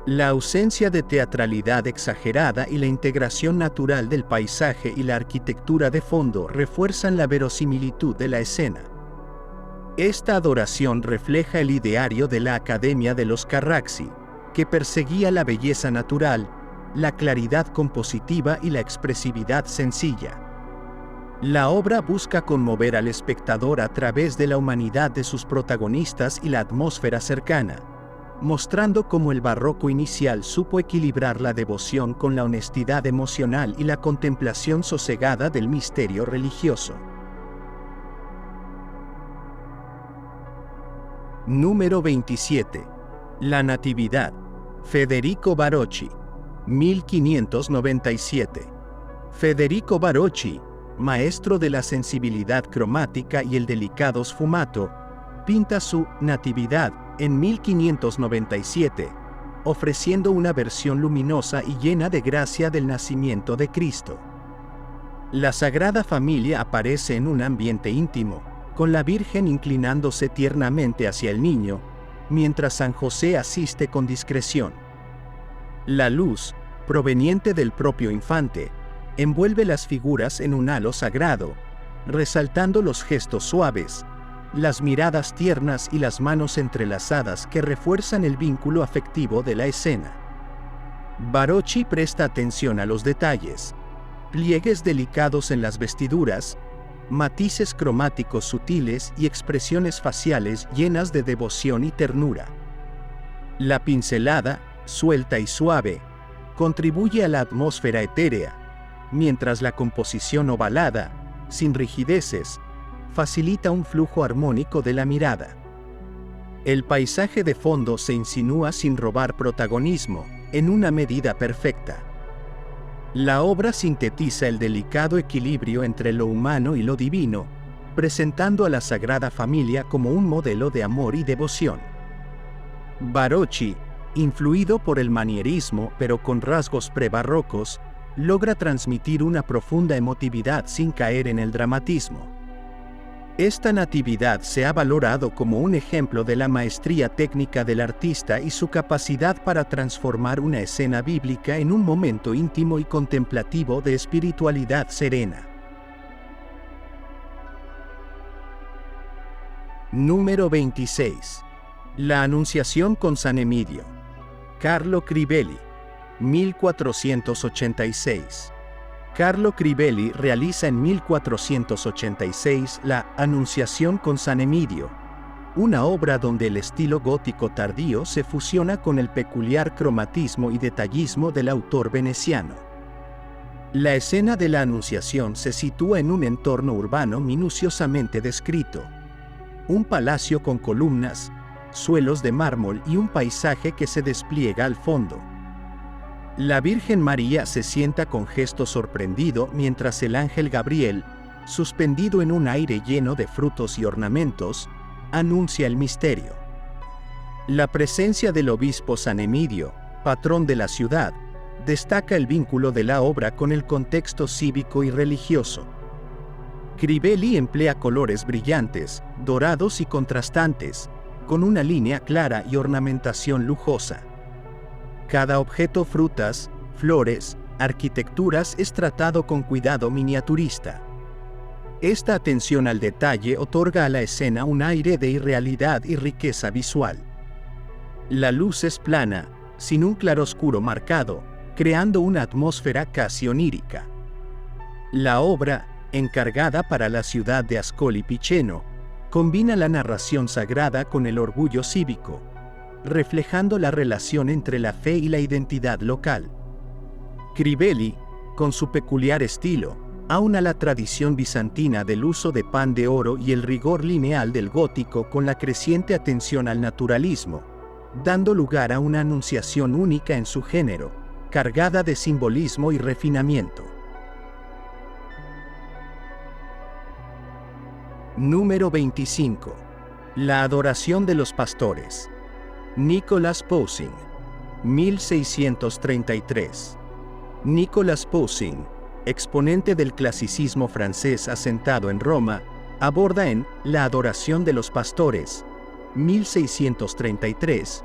La ausencia de teatralidad exagerada y la integración natural del paisaje y la arquitectura de fondo refuerzan la verosimilitud de la escena. Esta adoración refleja el ideario de la Academia de los Carracci, que perseguía la belleza natural, la claridad compositiva y la expresividad sencilla. La obra busca conmover al espectador a través de la humanidad de sus protagonistas y la atmósfera cercana, mostrando cómo el barroco inicial supo equilibrar la devoción con la honestidad emocional y la contemplación sosegada del misterio religioso. Número 27. La Natividad. Federico Barocci. 1597. Federico Barocci, maestro de la sensibilidad cromática y el delicado sfumato, pinta su Natividad en 1597, ofreciendo una versión luminosa y llena de gracia del nacimiento de Cristo. La Sagrada Familia aparece en un ambiente íntimo, con la Virgen inclinándose tiernamente hacia el niño, mientras San José asiste con discreción. La luz, proveniente del propio infante, envuelve las figuras en un halo sagrado, resaltando los gestos suaves, las miradas tiernas y las manos entrelazadas que refuerzan el vínculo afectivo de la escena. Barocci presta atención a los detalles, pliegues delicados en las vestiduras, matices cromáticos sutiles y expresiones faciales llenas de devoción y ternura. La pincelada, suelta y suave, contribuye a la atmósfera etérea, mientras la composición ovalada, sin rigideces, facilita un flujo armónico de la mirada. El paisaje de fondo se insinúa sin robar protagonismo, en una medida perfecta. La obra sintetiza el delicado equilibrio entre lo humano y lo divino, presentando a la Sagrada Familia como un modelo de amor y devoción. Barocci, influido por el manierismo pero con rasgos prebarrocos, logra transmitir una profunda emotividad sin caer en el dramatismo. Esta natividad se ha valorado como un ejemplo de la maestría técnica del artista y su capacidad para transformar una escena bíblica en un momento íntimo y contemplativo de espiritualidad serena. Número 26. La Anunciación con San Emidio. Carlo Crivelli, 1486. Carlo Crivelli realiza en 1486 la Anunciación con San Emidio, una obra donde el estilo gótico tardío se fusiona con el peculiar cromatismo y detallismo del autor veneciano. La escena de la Anunciación se sitúa en un entorno urbano minuciosamente descrito: un palacio con columnas, suelos de mármol y un paisaje que se despliega al fondo. La Virgen María se sienta con gesto sorprendido mientras el ángel Gabriel, suspendido en un aire lleno de frutos y ornamentos, anuncia el misterio. La presencia del obispo San Emidio, patrón de la ciudad, destaca el vínculo de la obra con el contexto cívico y religioso. Crivelli emplea colores brillantes, dorados y contrastantes, con una línea clara y ornamentación lujosa. Cada objeto, frutas, flores, arquitecturas, es tratado con cuidado miniaturista. Esta atención al detalle otorga a la escena un aire de irrealidad y riqueza visual. La luz es plana, sin un claroscuro marcado, creando una atmósfera casi onírica. La obra, encargada para la ciudad de Ascoli Piceno, combina la narración sagrada con el orgullo cívico, reflejando la relación entre la fe y la identidad local. Crivelli, con su peculiar estilo, aúna la tradición bizantina del uso de pan de oro y el rigor lineal del gótico con la creciente atención al naturalismo, dando lugar a una anunciación única en su género, cargada de simbolismo y refinamiento. Número 25. La adoración de los pastores. Nicolas Poussin, 1633. Nicolas Poussin, exponente del clasicismo francés asentado en Roma, aborda en La adoración de los pastores, 1633,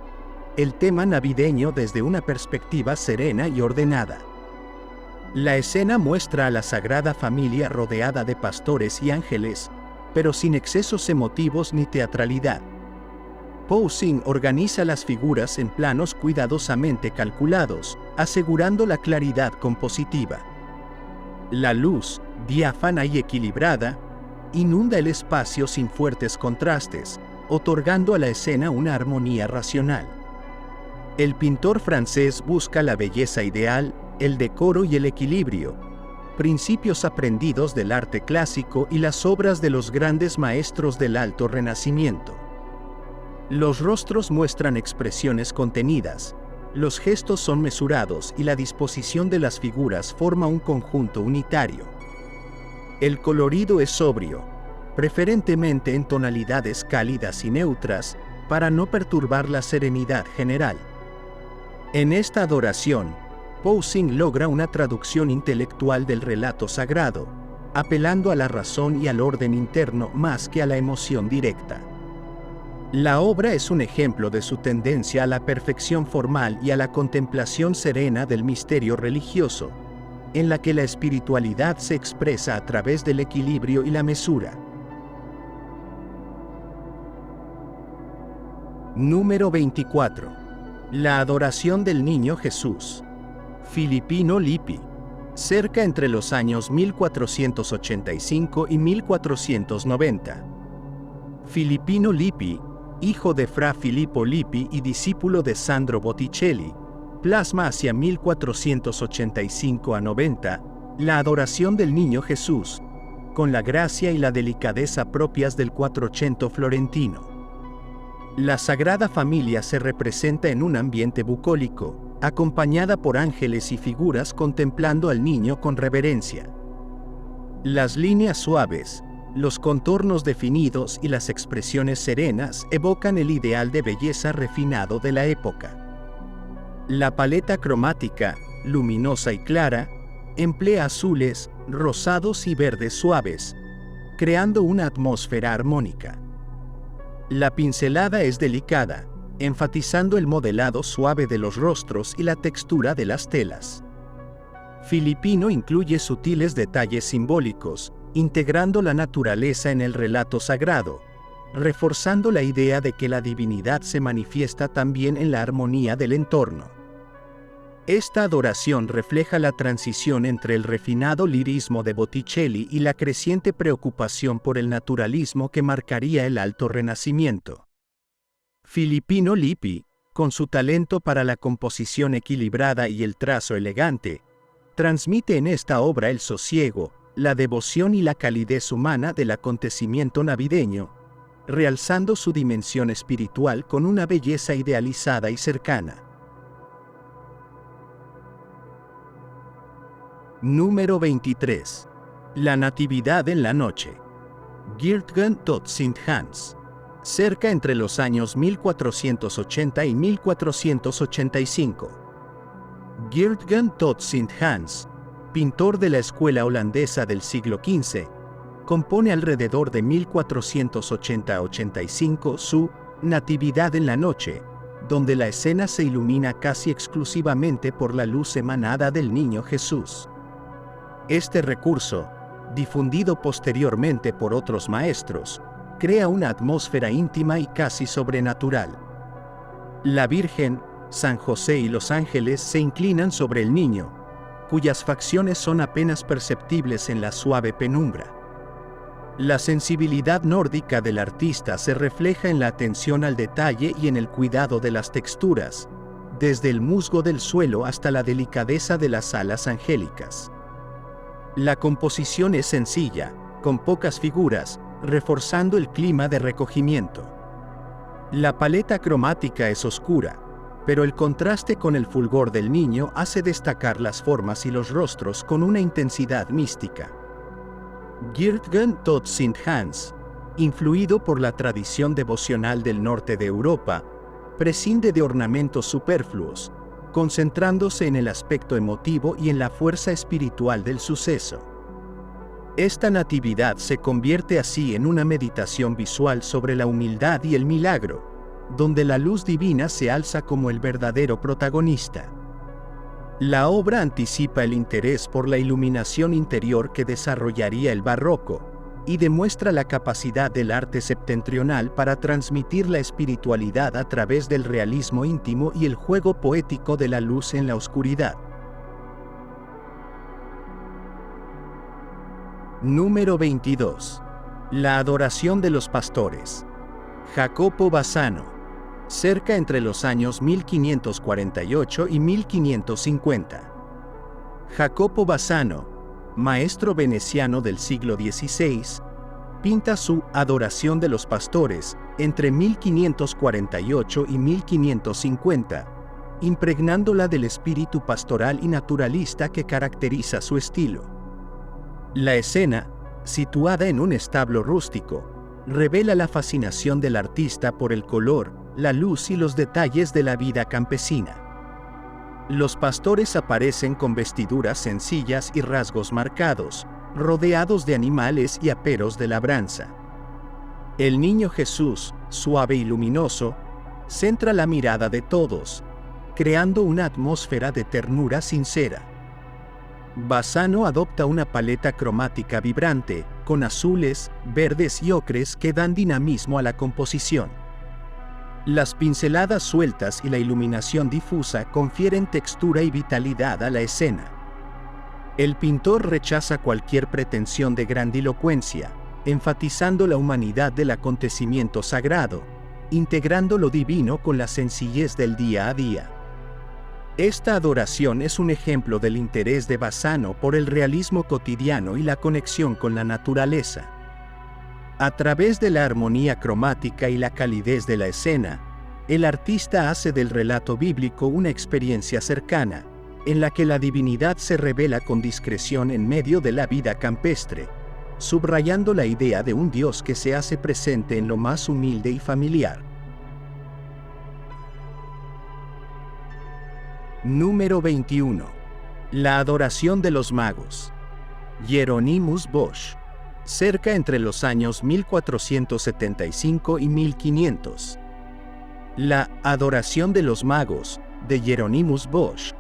el tema navideño desde una perspectiva serena y ordenada. La escena muestra a la Sagrada Familia rodeada de pastores y ángeles, pero sin excesos emotivos ni teatralidad. Poussin organiza las figuras en planos cuidadosamente calculados, asegurando la claridad compositiva. La luz, diáfana y equilibrada, inunda el espacio sin fuertes contrastes, otorgando a la escena una armonía racional. El pintor francés busca la belleza ideal, el decoro y el equilibrio, principios aprendidos del arte clásico y las obras de los grandes maestros del Alto Renacimiento. Los rostros muestran expresiones contenidas, los gestos son mesurados y la disposición de las figuras forma un conjunto unitario. El colorido es sobrio, preferentemente en tonalidades cálidas y neutras, para no perturbar la serenidad general. En esta adoración, Poussin logra una traducción intelectual del relato sagrado, apelando a la razón y al orden interno más que a la emoción directa. La obra es un ejemplo de su tendencia a la perfección formal y a la contemplación serena del misterio religioso, en la que la espiritualidad se expresa a través del equilibrio y la mesura. Número 24. La adoración del Niño Jesús. Filippino Lippi. Cerca entre los años 1485 y 1490. Filippino Lippi, hijo de Fra Filippo Lippi y discípulo de Sandro Botticelli, plasma hacia 1485 a 90 la adoración del Niño Jesús, con la gracia y la delicadeza propias del Quattrocento florentino. La Sagrada Familia se representa en un ambiente bucólico, acompañada por ángeles y figuras contemplando al niño con reverencia. Las líneas suaves, los contornos definidos y las expresiones serenas evocan el ideal de belleza refinado de la época. La paleta cromática, luminosa y clara, emplea azules, rosados y verdes suaves, creando una atmósfera armónica. La pincelada es delicada, enfatizando el modelado suave de los rostros y la textura de las telas. Filipino incluye sutiles detalles simbólicos, integrando la naturaleza en el relato sagrado, reforzando la idea de que la divinidad se manifiesta también en la armonía del entorno. Esta adoración refleja la transición entre el refinado lirismo de Botticelli y la creciente preocupación por el naturalismo que marcaría el Alto Renacimiento. Filippino Lippi, con su talento para la composición equilibrada y el trazo elegante, transmite en esta obra el sosiego, la devoción y la calidez humana del acontecimiento navideño, realzando su dimensión espiritual con una belleza idealizada y cercana. Número 23. La Natividad en la Noche. Girtgen tot Sint Hans. Cerca entre los años 1480 y 1485. Girtgen tot Sint Hans, pintor de la escuela holandesa del siglo XV, compone alrededor de 1480-85 su Natividad en la Noche, donde la escena se ilumina casi exclusivamente por la luz emanada del Niño Jesús. Este recurso, difundido posteriormente por otros maestros, crea una atmósfera íntima y casi sobrenatural. La Virgen, San José y los ángeles se inclinan sobre el niño, cuyas facciones son apenas perceptibles en la suave penumbra. La sensibilidad nórdica del artista se refleja en la atención al detalle y en el cuidado de las texturas, desde el musgo del suelo hasta la delicadeza de las alas angélicas. La composición es sencilla, con pocas figuras, reforzando el clima de recogimiento. La paleta cromática es oscura, pero el contraste con el fulgor del niño hace destacar las formas y los rostros con una intensidad mística. Girtgen tot Sint Hans, influido por la tradición devocional del norte de Europa, prescinde de ornamentos superfluos, concentrándose en el aspecto emotivo y en la fuerza espiritual del suceso. Esta natividad se convierte así en una meditación visual sobre la humildad y el milagro, donde la luz divina se alza como el verdadero protagonista. La obra anticipa el interés por la iluminación interior que desarrollaría el barroco, y demuestra la capacidad del arte septentrional para transmitir la espiritualidad a través del realismo íntimo y el juego poético de la luz en la oscuridad. Número 22. La adoración de los pastores. Jacopo Bassano. Cerca entre los años 1548 y 1550. Jacopo Bassano, maestro veneciano del siglo XVI, pinta su Adoración de los Pastores entre 1548 y 1550, impregnándola del espíritu pastoral y naturalista que caracteriza su estilo. La escena, situada en un establo rústico, revela la fascinación del artista por el color, la luz y los detalles de la vida campesina. Los pastores aparecen con vestiduras sencillas y rasgos marcados, rodeados de animales y aperos de labranza. El niño Jesús, suave y luminoso, centra la mirada de todos, creando una atmósfera de ternura sincera. Bassano adopta una paleta cromática vibrante, con azules, verdes y ocres que dan dinamismo a la composición. Las pinceladas sueltas y la iluminación difusa confieren textura y vitalidad a la escena. El pintor rechaza cualquier pretensión de grandilocuencia, enfatizando la humanidad del acontecimiento sagrado, integrando lo divino con la sencillez del día a día. Esta adoración es un ejemplo del interés de Bassano por el realismo cotidiano y la conexión con la naturaleza. A través de la armonía cromática y la calidez de la escena, el artista hace del relato bíblico una experiencia cercana, en la que la divinidad se revela con discreción en medio de la vida campestre, subrayando la idea de un Dios que se hace presente en lo más humilde y familiar. Número 21. La adoración de los magos. Hieronymus Bosch. cerca entre los años 1475 y 1500. La Adoración de los Magos, de Hieronymus Bosch,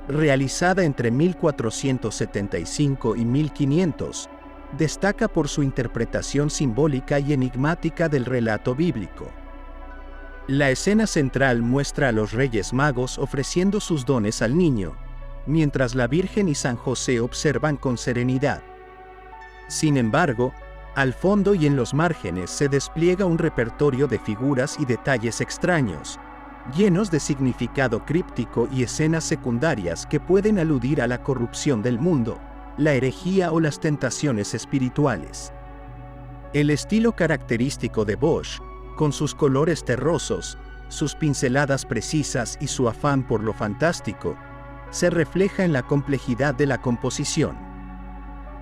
realizada entre 1475 y 1500, destaca por su interpretación simbólica y enigmática del relato bíblico. La escena central muestra a los Reyes Magos ofreciendo sus dones al niño, mientras la Virgen y San José observan con serenidad. Sin embargo, al fondo y en los márgenes se despliega un repertorio de figuras y detalles extraños, llenos de significado críptico y escenas secundarias que pueden aludir a la corrupción del mundo, la herejía o las tentaciones espirituales. El estilo característico de Bosch, con sus colores terrosos, sus pinceladas precisas y su afán por lo fantástico, se refleja en la complejidad de la composición.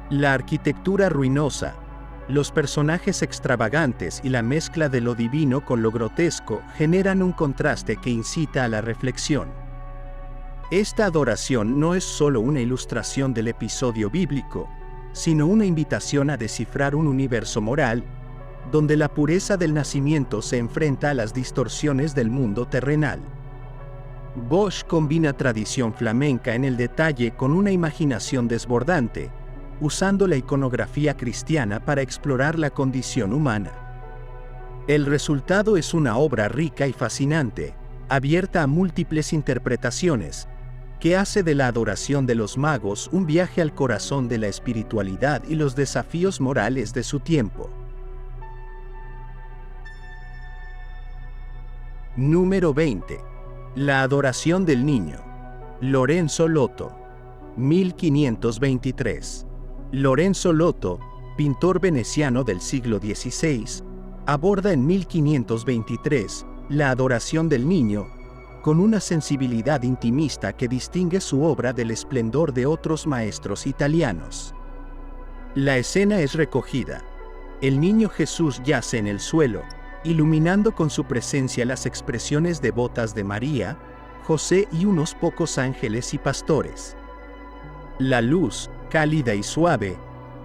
La arquitectura ruinosa, los personajes extravagantes y la mezcla de lo divino con lo grotesco generan un contraste que incita a la reflexión. Esta adoración no es solo una ilustración del episodio bíblico, sino una invitación a descifrar un universo moral, donde la pureza del nacimiento se enfrenta a las distorsiones del mundo terrenal. Bosch combina tradición flamenca en el detalle con una imaginación desbordante, usando la iconografía cristiana para explorar la condición humana. El resultado es una obra rica y fascinante, abierta a múltiples interpretaciones, que hace de la adoración de los magos un viaje al corazón de la espiritualidad y los desafíos morales de su tiempo. Número 20. La adoración del niño. Lorenzo Lotto, 1523. Lorenzo Lotto, pintor veneciano del siglo XVI, aborda en 1523 la adoración del niño, con una sensibilidad intimista que distingue su obra del esplendor de otros maestros italianos. La escena es recogida. El niño Jesús yace en el suelo, iluminando con su presencia las expresiones devotas de María, José y unos pocos ángeles y pastores. La luz, cálida y suave,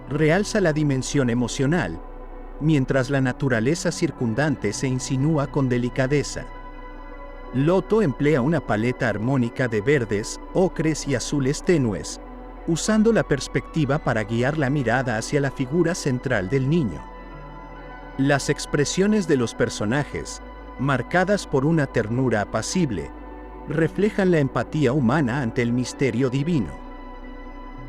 realza la dimensión emocional, mientras la naturaleza circundante se insinúa con delicadeza. Lotto emplea una paleta armónica de verdes, ocres y azules tenues, usando la perspectiva para guiar la mirada hacia la figura central del niño. Las expresiones de los personajes, marcadas por una ternura apacible, reflejan la empatía humana ante el misterio divino.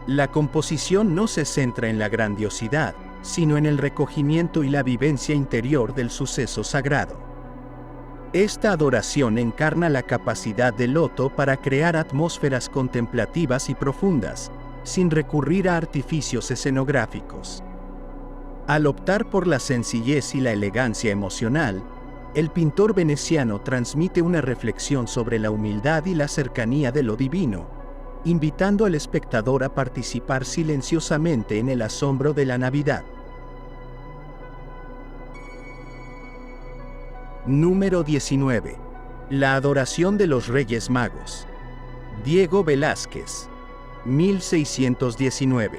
La composición no se centra en la grandiosidad, sino en el recogimiento y la vivencia interior del suceso sagrado. Esta adoración encarna la capacidad de Lotto para crear atmósferas contemplativas y profundas, sin recurrir a artificios escenográficos. Al optar por la sencillez y la elegancia emocional, el pintor veneciano transmite una reflexión sobre la humildad y la cercanía de lo divino, invitando al espectador a participar silenciosamente en el asombro de la Navidad. Número 19. La adoración de los Reyes Magos. Diego Velázquez, 1619.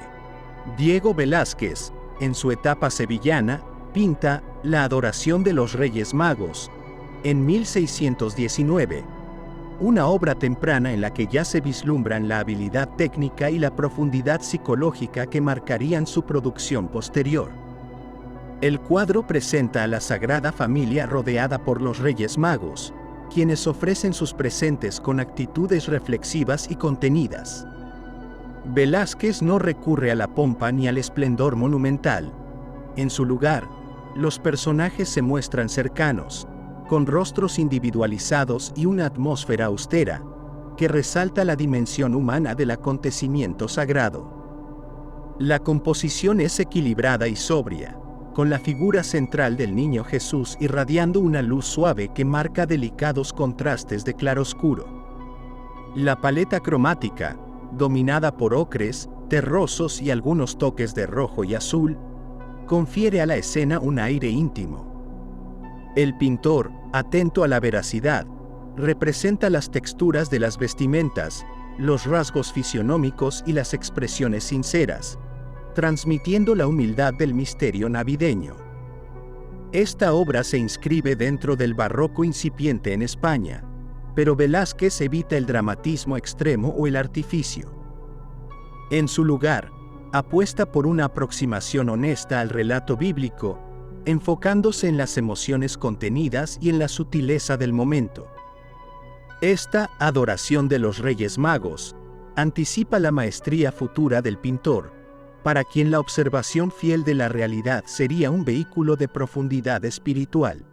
Diego Velázquez, en su etapa sevillana, pinta La adoración de los Reyes Magos, en 1619, una obra temprana en la que ya se vislumbran la habilidad técnica y la profundidad psicológica que marcarían su producción posterior. El cuadro presenta a la Sagrada Familia rodeada por los Reyes Magos, quienes ofrecen sus presentes con actitudes reflexivas y contenidas. Velázquez no recurre a la pompa ni al esplendor monumental. En su lugar, los personajes se muestran cercanos, con rostros individualizados y una atmósfera austera, que resalta la dimensión humana del acontecimiento sagrado. La composición es equilibrada y sobria, con la figura central del niño Jesús irradiando una luz suave que marca delicados contrastes de claroscuro. La paleta cromática, dominada por ocres, terrosos y algunos toques de rojo y azul, confiere a la escena un aire íntimo. El pintor, atento a la veracidad, representa las texturas de las vestimentas, los rasgos fisionómicos y las expresiones sinceras, transmitiendo la humildad del misterio navideño. Esta obra se inscribe dentro del barroco incipiente en España, pero Velázquez evita el dramatismo extremo o el artificio. En su lugar, apuesta por una aproximación honesta al relato bíblico, enfocándose en las emociones contenidas y en la sutileza del momento. Esta adoración de los Reyes Magos anticipa la maestría futura del pintor, para quien la observación fiel de la realidad sería un vehículo de profundidad espiritual.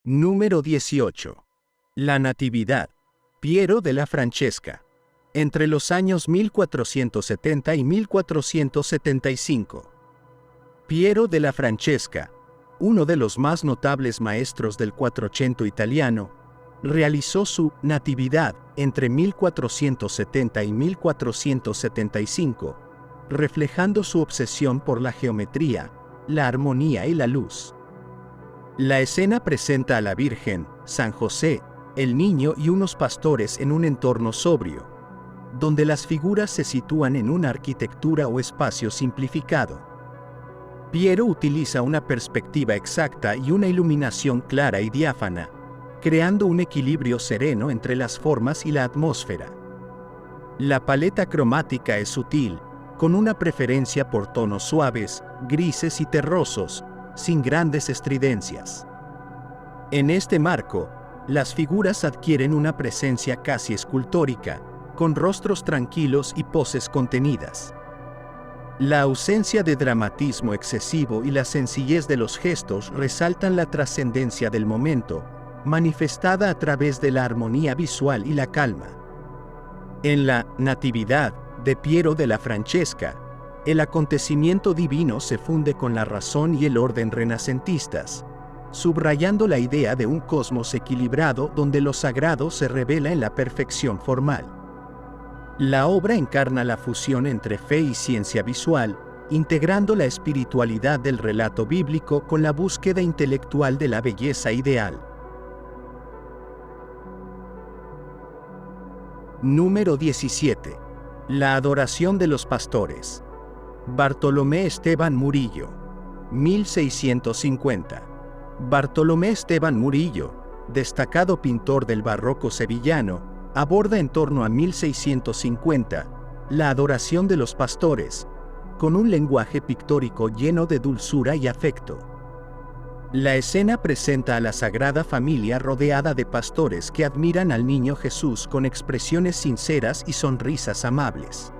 Número 18. La Natividad, Piero della Francesca, entre los años 1470 y 1475. Piero della Francesca, uno de los más notables maestros del Quattrocento italiano, realizó su Natividad entre 1470 y 1475, reflejando su obsesión por la geometría, la armonía y la luz. La escena presenta a la Virgen, San José, el niño y unos pastores en un entorno sobrio, donde las figuras se sitúan en una arquitectura o espacio simplificado. Piero utiliza una perspectiva exacta y una iluminación clara y diáfana, creando un equilibrio sereno entre las formas y la atmósfera. La paleta cromática es sutil, con una preferencia por tonos suaves, grises y terrosos, sin grandes estridencias. En este marco, las figuras adquieren una presencia casi escultórica, con rostros tranquilos y poses contenidas. La ausencia de dramatismo excesivo y la sencillez de los gestos resaltan la trascendencia del momento, manifestada a través de la armonía visual y la calma. En la Natividad de Piero della Francesca, el acontecimiento divino se funde con la razón y el orden renacentistas, subrayando la idea de un cosmos equilibrado donde lo sagrado se revela en la perfección formal. La obra encarna la fusión entre fe y ciencia visual, integrando la espiritualidad del relato bíblico con la búsqueda intelectual de la belleza ideal. Número 17. La adoración de los pastores. Bartolomé Esteban Murillo, 1650. Bartolomé Esteban Murillo, destacado pintor del barroco sevillano, aborda en torno a 1650 la adoración de los pastores, con un lenguaje pictórico lleno de dulzura y afecto. La escena presenta a la Sagrada Familia rodeada de pastores que admiran al niño Jesús con expresiones sinceras y sonrisas amables.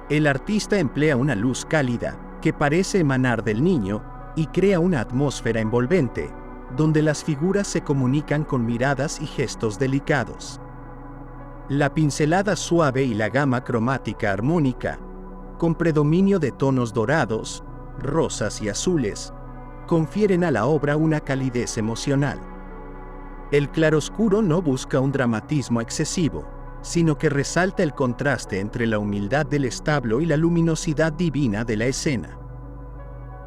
El artista emplea una luz cálida, que parece emanar del niño, y crea una atmósfera envolvente, donde las figuras se comunican con miradas y gestos delicados. La pincelada suave y la gama cromática armónica, con predominio de tonos dorados, rosas y azules, confieren a la obra una calidez emocional. El claroscuro no busca un dramatismo excesivo, sino que resalta el contraste entre la humildad del establo y la luminosidad divina de la escena.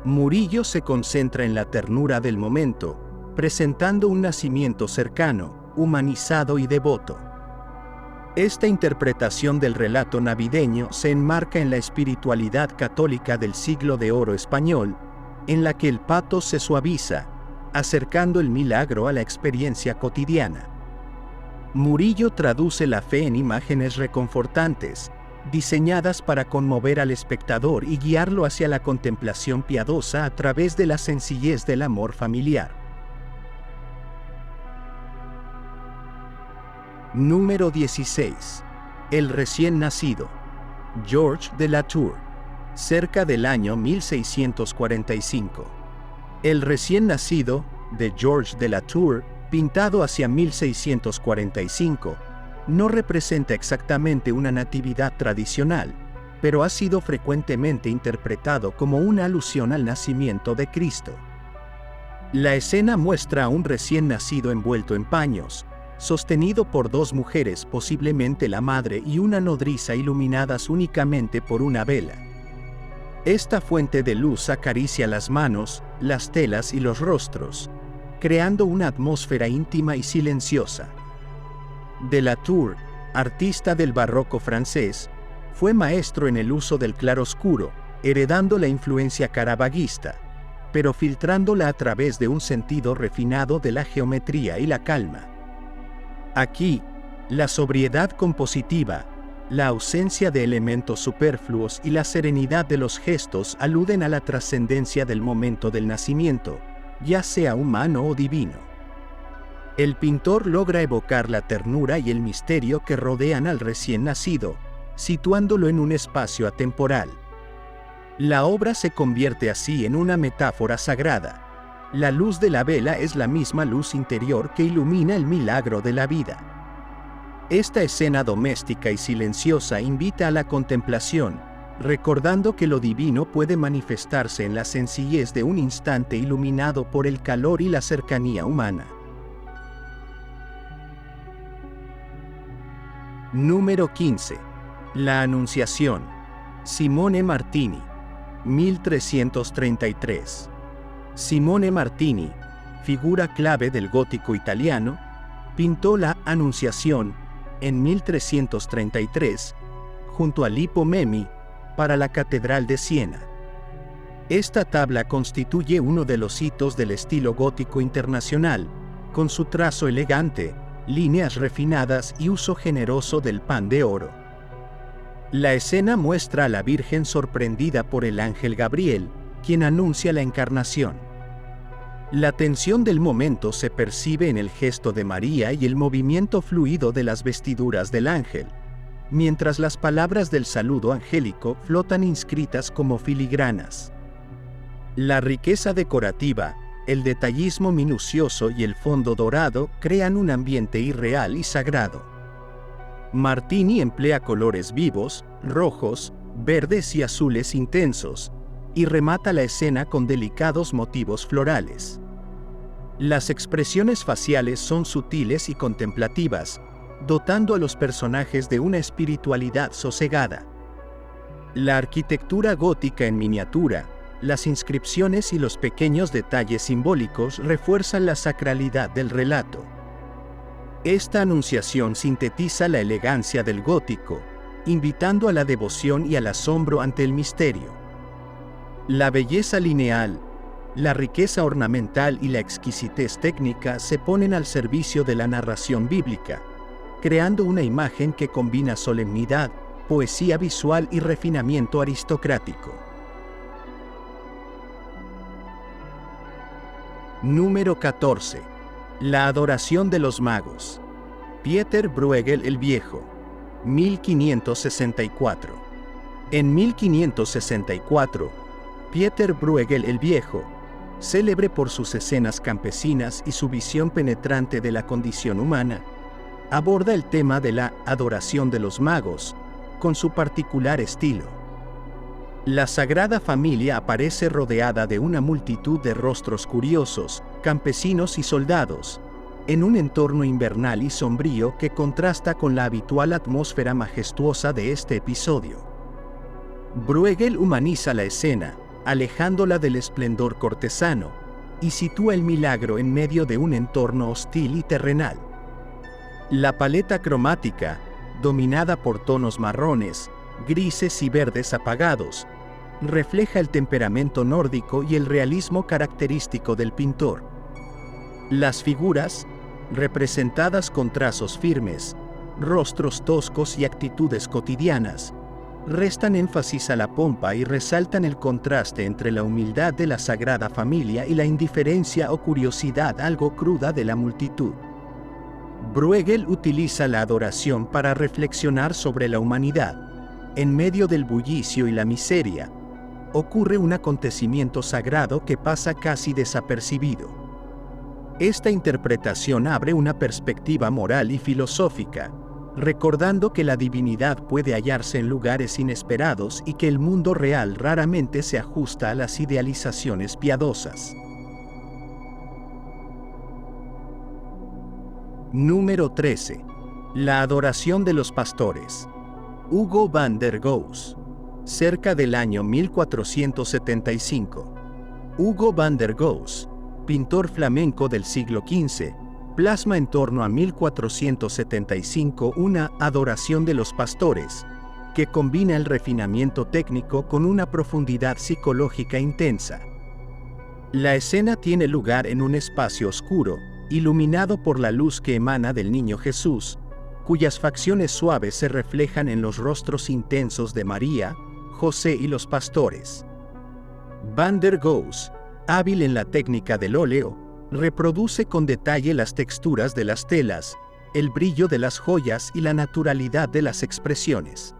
Murillo se concentra en la ternura del momento, presentando un nacimiento cercano, humanizado y devoto. Esta interpretación del relato navideño se enmarca en la espiritualidad católica del siglo de oro español, en la que el pathos se suaviza, acercando el milagro a la experiencia cotidiana. Murillo traduce la fe en imágenes reconfortantes, diseñadas para conmover al espectador y guiarlo hacia la contemplación piadosa a través de la sencillez del amor familiar. Número 16. El recién nacido. Georges de la Tour, cerca del año 1645. El recién nacido, de Georges de la Tour, pintado hacia 1645, no representa exactamente una natividad tradicional, pero ha sido frecuentemente interpretado como una alusión al nacimiento de Cristo. La escena muestra a un recién nacido envuelto en paños, sostenido por dos mujeres, posiblemente la madre y una nodriza, iluminadas únicamente por una vela. Esta fuente de luz acaricia las manos, las telas y los rostros, creando una atmósfera íntima y silenciosa. De la Tour artista del barroco francés, fue maestro en el uso del claroscuro, heredando la influencia caravaggista, pero filtrándola a través de un sentido refinado de la geometría y la calma. Aquí, la sobriedad compositiva, la ausencia de elementos superfluos y la serenidad de los gestos aluden a la trascendencia del momento del nacimiento, ya sea humano o divino. El pintor logra evocar la ternura y el misterio que rodean al recién nacido, situándolo en un espacio atemporal. La obra se convierte así en una metáfora sagrada. La luz de la vela es la misma luz interior que ilumina el milagro de la vida. Esta escena doméstica y silenciosa invita a la contemplación, recordando que lo divino puede manifestarse en la sencillez de un instante iluminado por el calor y la cercanía humana. Número 15. La Anunciación. Simone Martini, 1333. Simone Martini, figura clave del gótico italiano, pintó la Anunciación en 1333, junto a Lippo Memmi, para la Catedral de Siena. Esta tabla constituye uno de los hitos del estilo gótico internacional, con su trazo elegante, líneas refinadas y uso generoso del pan de oro. La escena muestra a la Virgen sorprendida por el ángel Gabriel, quien anuncia la encarnación. La tensión del momento se percibe en el gesto de María y el movimiento fluido de las vestiduras del ángel, mientras las palabras del saludo angélico flotan inscritas como filigranas. La riqueza decorativa, el detallismo minucioso y el fondo dorado crean un ambiente irreal y sagrado. Martini emplea colores vivos, rojos, verdes y azules intensos, y remata la escena con delicados motivos florales. Las expresiones faciales son sutiles y contemplativas, dotando a los personajes de una espiritualidad sosegada. La arquitectura gótica en miniatura, las inscripciones y los pequeños detalles simbólicos refuerzan la sacralidad del relato. Esta anunciación sintetiza la elegancia del gótico, invitando a la devoción y al asombro ante el misterio. La belleza lineal, la riqueza ornamental y la exquisitez técnica se ponen al servicio de la narración bíblica, creando una imagen que combina solemnidad, poesía visual y refinamiento aristocrático. Número 14. La adoración de los magos. Pieter Bruegel el Viejo, 1564. En 1564, Pieter Bruegel el Viejo, célebre por sus escenas campesinas y su visión penetrante de la condición humana, aborda el tema de la adoración de los magos, con su particular estilo. La Sagrada Familia aparece rodeada de una multitud de rostros curiosos, campesinos y soldados, en un entorno invernal y sombrío que contrasta con la habitual atmósfera majestuosa de este episodio. Bruegel humaniza la escena, alejándola del esplendor cortesano, y sitúa el milagro en medio de un entorno hostil y terrenal. La paleta cromática, dominada por tonos marrones, grises y verdes apagados, refleja el temperamento nórdico y el realismo característico del pintor. Las figuras, representadas con trazos firmes, rostros toscos y actitudes cotidianas, restan énfasis a la pompa y resaltan el contraste entre la humildad de la Sagrada Familia y la indiferencia o curiosidad algo cruda de la multitud. Bruegel utiliza la adoración para reflexionar sobre la humanidad. En medio del bullicio y la miseria, ocurre un acontecimiento sagrado que pasa casi desapercibido. Esta interpretación abre una perspectiva moral y filosófica, recordando que la divinidad puede hallarse en lugares inesperados y que el mundo real raramente se ajusta a las idealizaciones piadosas. Número 13. La adoración de los pastores. Hugo van der Goes. Cerca del año 1475. Hugo van der Goes, pintor flamenco del siglo XV, plasma en torno a 1475 una adoración de los pastores, que combina el refinamiento técnico con una profundidad psicológica intensa. La escena tiene lugar en un espacio oscuro, iluminado por la luz que emana del niño Jesús, cuyas facciones suaves se reflejan en los rostros intensos de María, José y los pastores. Van der Goes, hábil en la técnica del óleo, reproduce con detalle las texturas de las telas, el brillo de las joyas y la naturalidad de las expresiones.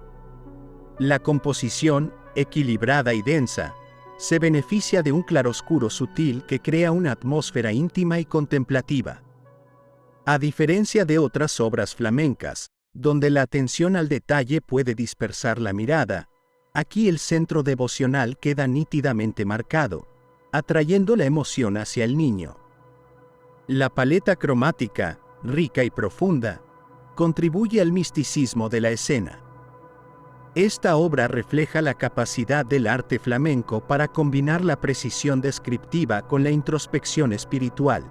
La composición, equilibrada y densa, se beneficia de un claroscuro sutil que crea una atmósfera íntima y contemplativa. A diferencia de otras obras flamencas, donde la atención al detalle puede dispersar la mirada, aquí el centro devocional queda nítidamente marcado, atrayendo la emoción hacia el niño. La paleta cromática, rica y profunda, contribuye al misticismo de la escena. Esta obra refleja la capacidad del arte flamenco para combinar la precisión descriptiva con la introspección espiritual.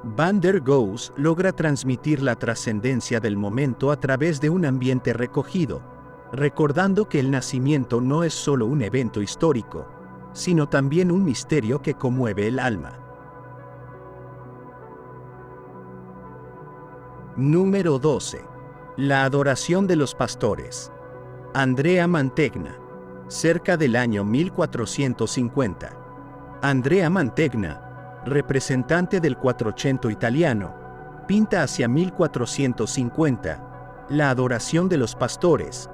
Van der Goes logra transmitir la trascendencia del momento a través de un ambiente recogido, recordando que el nacimiento no es solo un evento histórico, sino también un misterio que conmueve el alma. Número 12. La adoración de los pastores. Andrea Mantegna. Cerca del año 1450. Andrea Mantegna, representante del Quattrocento italiano, pinta hacia 1450 la adoración de los pastores,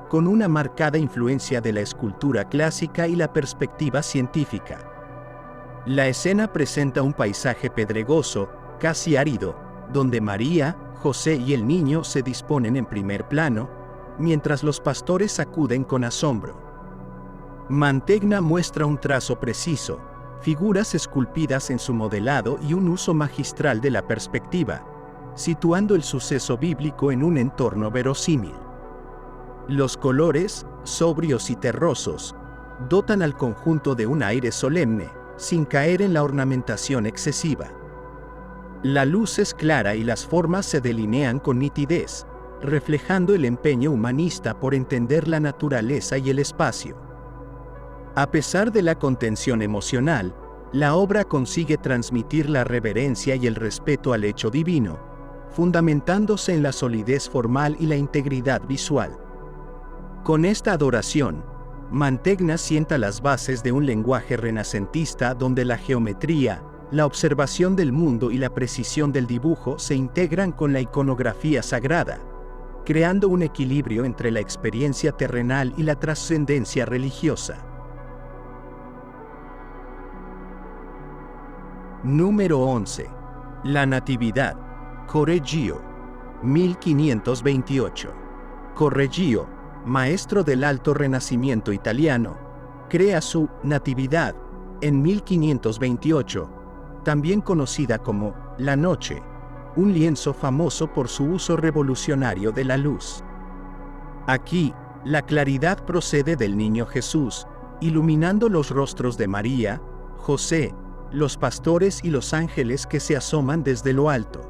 con una marcada influencia de la escultura clásica y la perspectiva científica. La escena presenta un paisaje pedregoso, casi árido, donde María, José y el niño se disponen en primer plano, mientras los pastores acuden con asombro. Mantegna muestra un trazo preciso, figuras esculpidas en su modelado y un uso magistral de la perspectiva, situando el suceso bíblico en un entorno verosímil. Los colores, sobrios y terrosos, dotan al conjunto de un aire solemne, sin caer en la ornamentación excesiva. La luz es clara y las formas se delinean con nitidez, reflejando el empeño humanista por entender la naturaleza y el espacio. A pesar de la contención emocional, la obra consigue transmitir la reverencia y el respeto al hecho divino, fundamentándose en la solidez formal y la integridad visual. Con esta adoración, Mantegna sienta las bases de un lenguaje renacentista donde la geometría, la observación del mundo y la precisión del dibujo se integran con la iconografía sagrada, creando un equilibrio entre la experiencia terrenal y la trascendencia religiosa. Número 11. La Natividad. Correggio, 1528. Correggio, maestro del Alto Renacimiento italiano, crea su Natividad en 1528, también conocida como La Noche, un lienzo famoso por su uso revolucionario de la luz. Aquí, la claridad procede del niño Jesús, iluminando los rostros de María, José, los pastores y los ángeles que se asoman desde lo alto.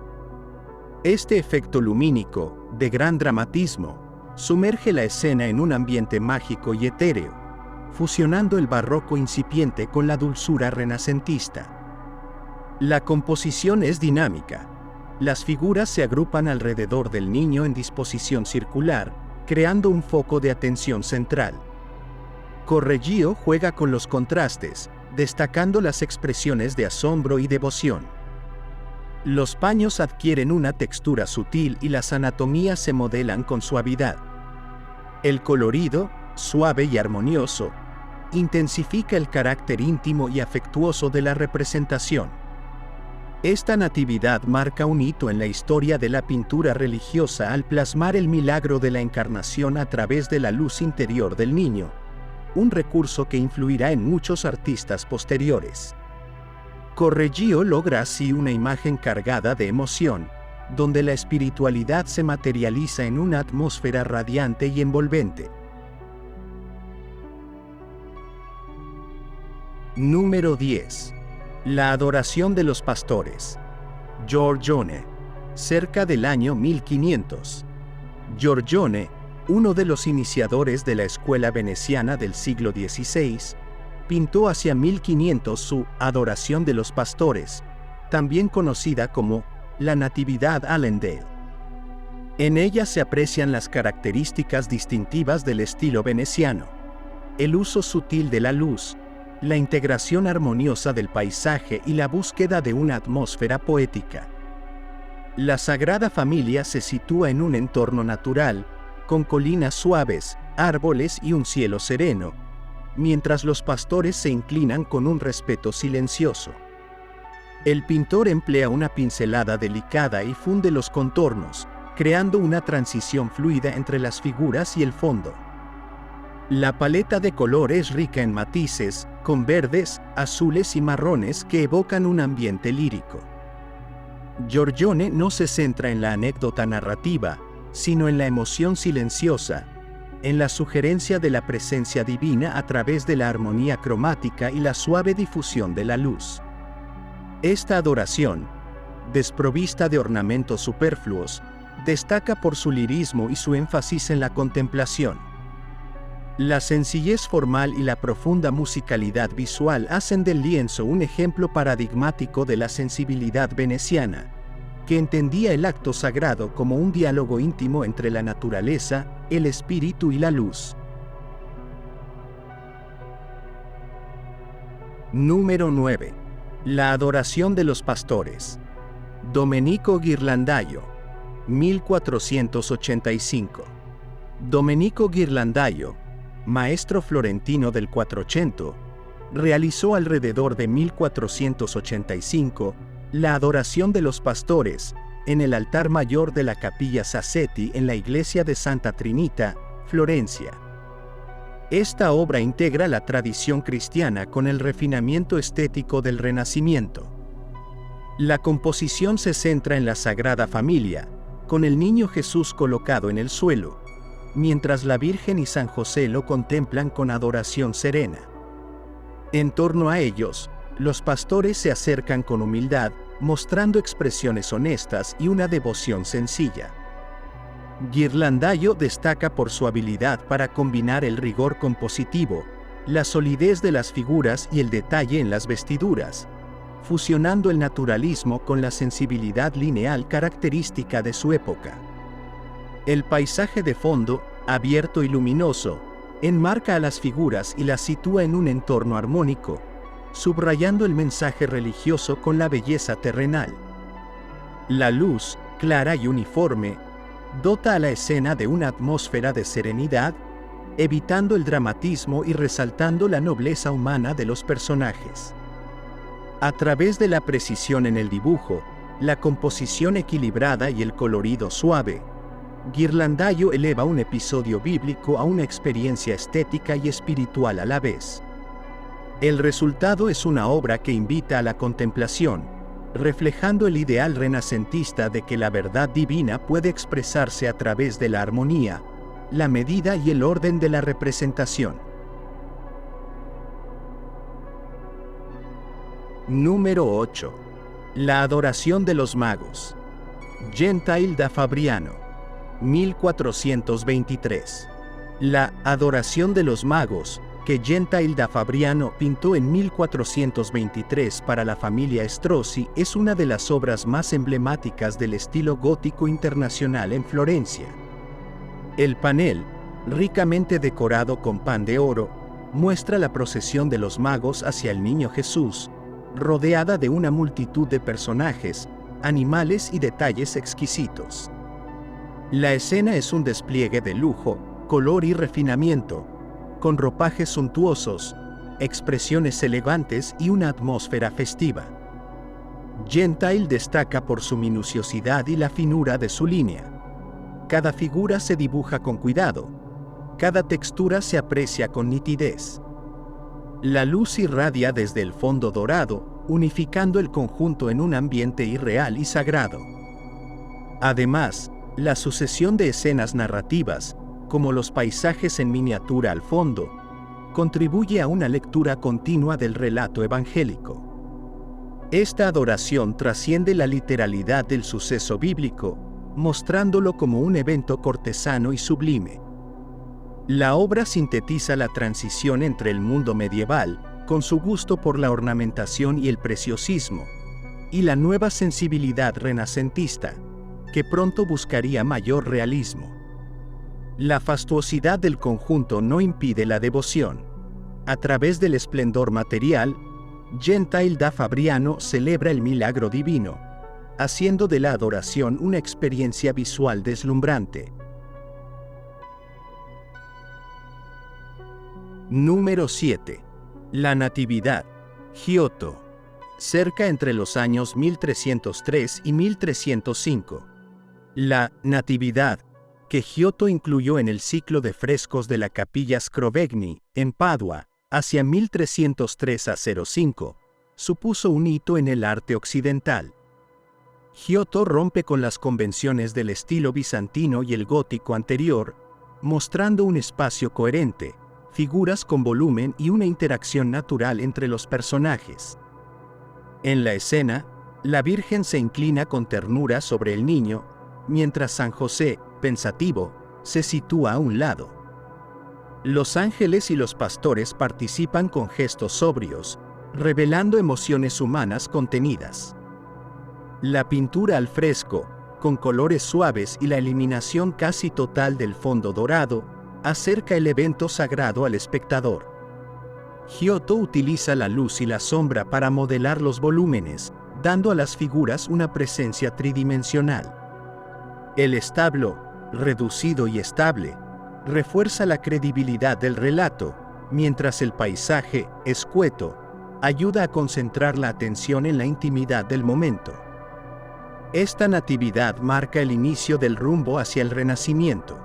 Este efecto lumínico, de gran dramatismo, sumerge la escena en un ambiente mágico y etéreo, fusionando el barroco incipiente con la dulzura renacentista. La composición es dinámica. Las figuras se agrupan alrededor del niño en disposición circular, creando un foco de atención central. Correggio juega con los contrastes, destacando las expresiones de asombro y devoción. Los paños adquieren una textura sutil y las anatomías se modelan con suavidad. El colorido, suave y armonioso, intensifica el carácter íntimo y afectuoso de la representación. Esta natividad marca un hito en la historia de la pintura religiosa al plasmar el milagro de la encarnación a través de la luz interior del niño, un recurso que influirá en muchos artistas posteriores. Correggio logra así una imagen cargada de emoción, donde la espiritualidad se materializa en una atmósfera radiante y envolvente. Número 10. La adoración de los pastores. Giorgione, cerca del año 1500. Giorgione, uno de los iniciadores de la escuela veneciana del siglo XVI, pintó hacia 1500 su Adoración de los Pastores, también conocida como la Natividad Allendale. En ella se aprecian las características distintivas del estilo veneciano, el uso sutil de la luz, la integración armoniosa del paisaje y la búsqueda de una atmósfera poética. La Sagrada Familia se sitúa en un entorno natural, con colinas suaves, árboles y un cielo sereno, mientras los pastores se inclinan con un respeto silencioso. El pintor emplea una pincelada delicada y funde los contornos, creando una transición fluida entre las figuras y el fondo. La paleta de color es rica en matices, con verdes, azules y marrones que evocan un ambiente lírico. Giorgione no se centra en la anécdota narrativa, sino en la emoción silenciosa, en la sugerencia de la presencia divina a través de la armonía cromática y la suave difusión de la luz. Esta adoración, desprovista de ornamentos superfluos, destaca por su lirismo y su énfasis en la contemplación. La sencillez formal y la profunda musicalidad visual hacen del lienzo un ejemplo paradigmático de la sensibilidad veneciana, que entendía el acto sagrado como un diálogo íntimo entre la naturaleza, el espíritu y la luz. Número 9. La adoración de los pastores. Domenico Ghirlandaio, 1485. Domenico Ghirlandaio, maestro florentino del Quattrocento, realizó alrededor de 1485 la adoración de los pastores en el altar mayor de la Capilla Sassetti en la iglesia de Santa Trinita, Florencia. Esta obra integra la tradición cristiana con el refinamiento estético del Renacimiento. La composición se centra en la Sagrada Familia, con el niño Jesús colocado en el suelo, mientras la Virgen y San José lo contemplan con adoración serena. En torno a ellos, los pastores se acercan con humildad, mostrando expresiones honestas y una devoción sencilla. Ghirlandaio destaca por su habilidad para combinar el rigor compositivo, la solidez de las figuras y el detalle en las vestiduras, fusionando el naturalismo con la sensibilidad lineal característica de su época. El paisaje de fondo, abierto y luminoso, enmarca a las figuras y las sitúa en un entorno armónico, subrayando el mensaje religioso con la belleza terrenal. La luz, clara y uniforme, dota a la escena de una atmósfera de serenidad, evitando el dramatismo y resaltando la nobleza humana de los personajes. A través de la precisión en el dibujo, la composición equilibrada y el colorido suave, Ghirlandaio eleva un episodio bíblico a una experiencia estética y espiritual a la vez. El resultado es una obra que invita a la contemplación, reflejando el ideal renacentista de que la verdad divina puede expresarse a través de la armonía, la medida y el orden de la representación. Número 8. La adoración de los magos. Gentile da Fabriano, 1423. La adoración de los magos, que Gentile da Fabriano pintó en 1423 para la familia Strozzi, es una de las obras más emblemáticas del estilo gótico internacional en Florencia. El panel, ricamente decorado con pan de oro, muestra la procesión de los magos hacia el niño Jesús, rodeada de una multitud de personajes, animales y detalles exquisitos. La escena es un despliegue de lujo, color y refinamiento, con ropajes suntuosos, expresiones elegantes y una atmósfera festiva. Gentile destaca por su minuciosidad y la finura de su línea. Cada figura se dibuja con cuidado, cada textura se aprecia con nitidez. La luz irradia desde el fondo dorado, unificando el conjunto en un ambiente irreal y sagrado. Además, la sucesión de escenas narrativas, como los paisajes en miniatura al fondo, contribuye a una lectura continua del relato evangélico. Esta adoración trasciende la literalidad del suceso bíblico, mostrándolo como un evento cortesano y sublime. La obra sintetiza la transición entre el mundo medieval, con su gusto por la ornamentación y el preciosismo, y la nueva sensibilidad renacentista, que pronto buscaría mayor realismo. La fastuosidad del conjunto no impide la devoción. A través del esplendor material, Gentile da Fabriano celebra el milagro divino, haciendo de la adoración una experiencia visual deslumbrante. Número 7. La Natividad, Giotto. Cerca entre los años 1303 y 1305. La Natividad, que Giotto incluyó en el ciclo de frescos de la Capilla Scrovegni, en Padua, hacia 1303 a 05, supuso un hito en el arte occidental. Giotto rompe con las convenciones del estilo bizantino y el gótico anterior, mostrando un espacio coherente, figuras con volumen y una interacción natural entre los personajes. En la escena, la Virgen se inclina con ternura sobre el niño, mientras San José, pensativo, se sitúa a un lado. Los ángeles y los pastores participan con gestos sobrios, revelando emociones humanas contenidas. La pintura al fresco, con colores suaves y la eliminación casi total del fondo dorado, acerca el evento sagrado al espectador. Giotto utiliza la luz y la sombra para modelar los volúmenes, dando a las figuras una presencia tridimensional. El establo, reducido y estable, refuerza la credibilidad del relato, mientras el paisaje, escueto, ayuda a concentrar la atención en la intimidad del momento. Esta natividad marca el inicio del rumbo hacia el Renacimiento.